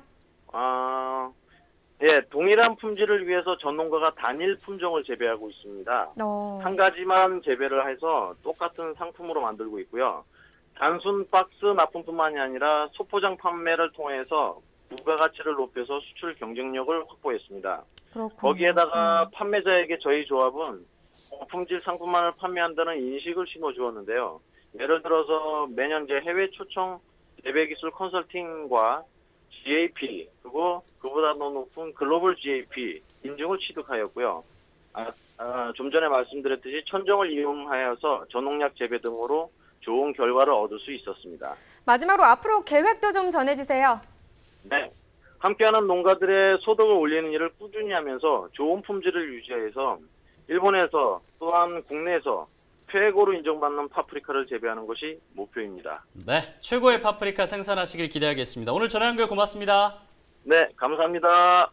예, 동일한 품질을 위해서 전 농가가 단일 품종을 재배하고 있습니다. 한 가지만 재배를 해서 똑같은 상품으로 만들고 있고요. 단순 박스 납품뿐만이 아니라 소포장 판매를 통해서 부가가치를 높여서 수출 경쟁력을 확보했습니다. 그렇군요. 거기에다가 판매자에게 저희 조합은 고품질 상품만을 판매한다는 인식을 심어주었는데요. 예를 들어서 매년 이제 해외 초청 레벨기술 컨설팅과 GAP 그리고 그보다 더 높은 글로벌 GAP 인증을 취득하였고요. 좀 전에 말씀드렸듯이 천정을 이용하여서 전농약 재배 등으로 좋은 결과를 얻을 수 있었습니다. 마지막으로 앞으로 계획도 좀 전해주세요. 네. 함께하는 농가들의 소득을 올리는 일을 꾸준히 하면서 좋은 품질을 유지해서 일본에서 또한 국내에서 최고로 인정받는 파프리카를 재배하는 것이 목표입니다. 네, 최고의 파프리카 생산하시길 기대하겠습니다. 오늘 전화 연결 고맙습니다. 네, 감사합니다.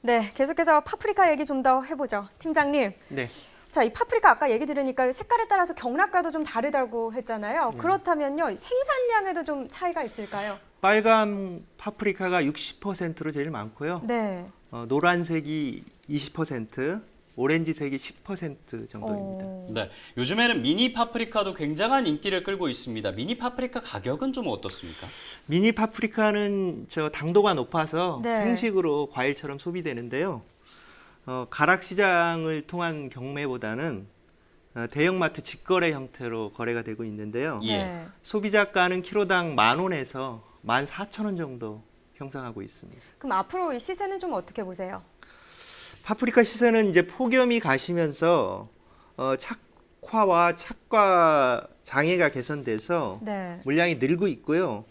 네, 계속해서 파프리카 얘기 좀 더 해보죠. 팀장님. 네. 자, 이 파프리카 아까 얘기 들으니까 색깔에 따라서 경락가도 좀 다르다고 했잖아요. 그렇다면요, 생산량에도 좀 차이가 있을까요? 빨간 파프리카가 60%로 제일 많고요. 네. 노란색이 20%, 오렌지색이 10% 정도입니다. 네, 요즘에는 미니 파프리카도 굉장한 인기를 끌고 있습니다. 미니 파프리카 가격은 좀 어떻습니까? 미니 파프리카는 당도가 높아서 네. 생식으로 과일처럼 소비되는데요. 가락 시장을 통한 경매보다는 대형마트 직거래 형태로 거래가 되고 있는데요. 예. 네. 소비자가는 키로당 10,000원에서 14,000원 정도 형성하고 있습니다. 그럼 앞으로 이 시세는 좀 어떻게 보세요? 파프리카 시세는 이제 폭염이 가시면서 착화와 착과 장애가 개선돼서 네. 물량이 늘고 있고요.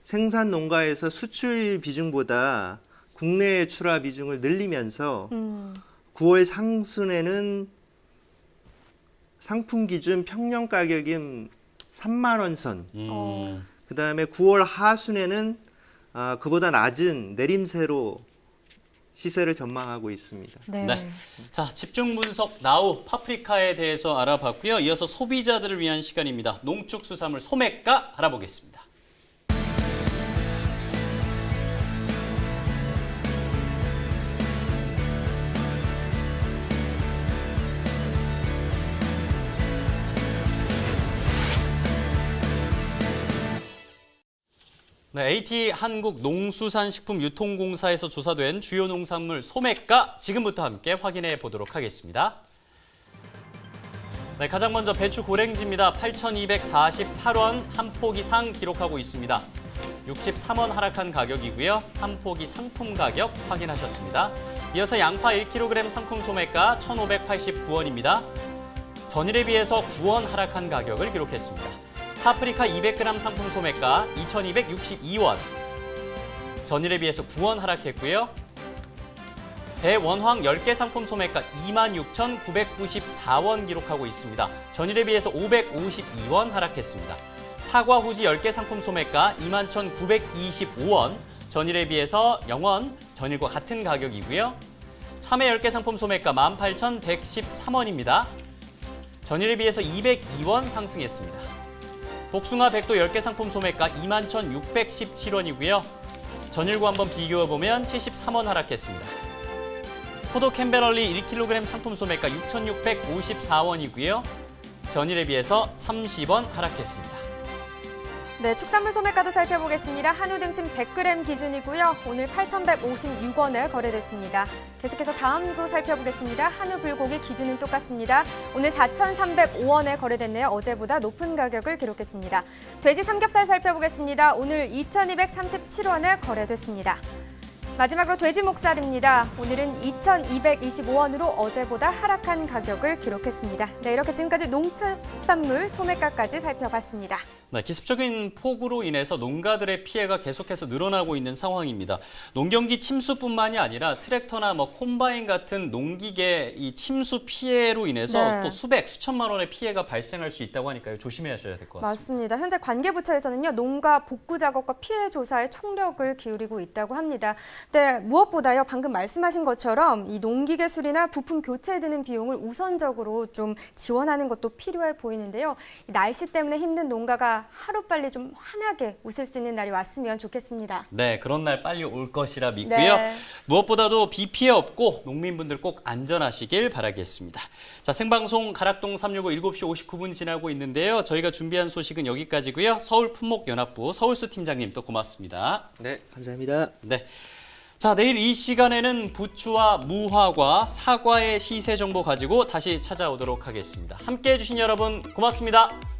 생산 농가에서 수출 비중보다 국내 출하 비중을 늘리면서 9월 상순에는 상품 기준 평년 가격인 3만 원 선. 그다음에 9월 하순에는 그보다 낮은 내림세로 시세를 전망하고 있습니다. 네. 네. 자, 집중 분석 나우 파프리카에 대해서 알아봤고요. 이어서 소비자들을 위한 시간입니다. 농축수산물 소매가 알아보겠습니다. 네, AT 한국농수산식품유통공사에서 조사된 주요 농산물 소매가 지금부터 함께 확인해 보도록 하겠습니다. 네, 가장 먼저 배추 고랭지입니다. 8,248원 한 포기 상 기록하고 있습니다. 63원 하락한 가격이고요. 한 포기 상품 가격 확인하셨습니다. 이어서 양파 1kg 상품 소매가 1,589원입니다. 전일에 비해서 9원 하락한 가격을 기록했습니다. 파프리카 200g 상품 소매가 2,262원. 전일에 비해서 9원 하락했고요. 대원황 10개 상품 소매가 26,994원 기록하고 있습니다. 전일에 비해서 552원 하락했습니다. 사과 후지 10개 상품 소매가 21,925원. 전일에 비해서 0원, 전일과 같은 가격이고요. 참외 10개 상품 소매가 18,113원입니다. 전일에 비해서 202원 상승했습니다. 복숭아 100도 10개 상품 소매가 21,617원이고요. 전일과 한번 비교해보면 73원 하락했습니다. 포도 캔베럴리 1kg 상품 소매가 6,654원이고요. 전일에 비해서 30원 하락했습니다. 네, 축산물 소매가도 살펴보겠습니다. 한우 등심 100g 기준이고요. 오늘 8,156원에 거래됐습니다. 계속해서 다음도 살펴보겠습니다. 한우 불고기 기준은 똑같습니다. 오늘 4,305원에 거래됐네요. 어제보다 높은 가격을 기록했습니다. 돼지 삼겹살 살펴보겠습니다. 오늘 2,237원에 거래됐습니다. 마지막으로 돼지 목살입니다. 오늘은 2,225원으로 어제보다 하락한 가격을 기록했습니다. 네, 이렇게 지금까지 농산물 소매가까지 살펴봤습니다. 네, 기습적인 폭우로 인해서 농가들의 피해가 계속해서 늘어나고 있는 상황입니다. 농경기 침수뿐만이 아니라 트랙터나 콤바인 같은 농기계 이 침수 피해로 인해서 네. 또 수천만 원의 피해가 발생할 수 있다고 하니까요. 조심하셔야 될 것 같습니다. 맞습니다. 현재 관계부처에서는요, 농가 복구 작업과 피해 조사에 총력을 기울이고 있다고 합니다. 네, 무엇보다요, 방금 말씀하신 것처럼 이 농기계 수리나 부품 교체에 드는 비용을 우선적으로 좀 지원하는 것도 필요해 보이는데요. 이 날씨 때문에 힘든 농가가 하루빨리 좀 환하게 웃을 수 있는 날이 왔으면 좋겠습니다. 네, 그런 날 빨리 올 것이라 믿고요. 네. 무엇보다도 비 피해 없고 농민분들 꼭 안전하시길 바라겠습니다. 자, 생방송 가락동 365 7시 59분 지나고 있는데요. 저희가 준비한 소식은 여기까지고요. 서울품목연합부 서울수 팀장님 또 고맙습니다. 네, 감사합니다. 네. 자, 내일 이 시간에는 부추와 무화과, 사과의 시세 정보 가지고 다시 찾아오도록 하겠습니다. 함께해 주신 여러분 고맙습니다.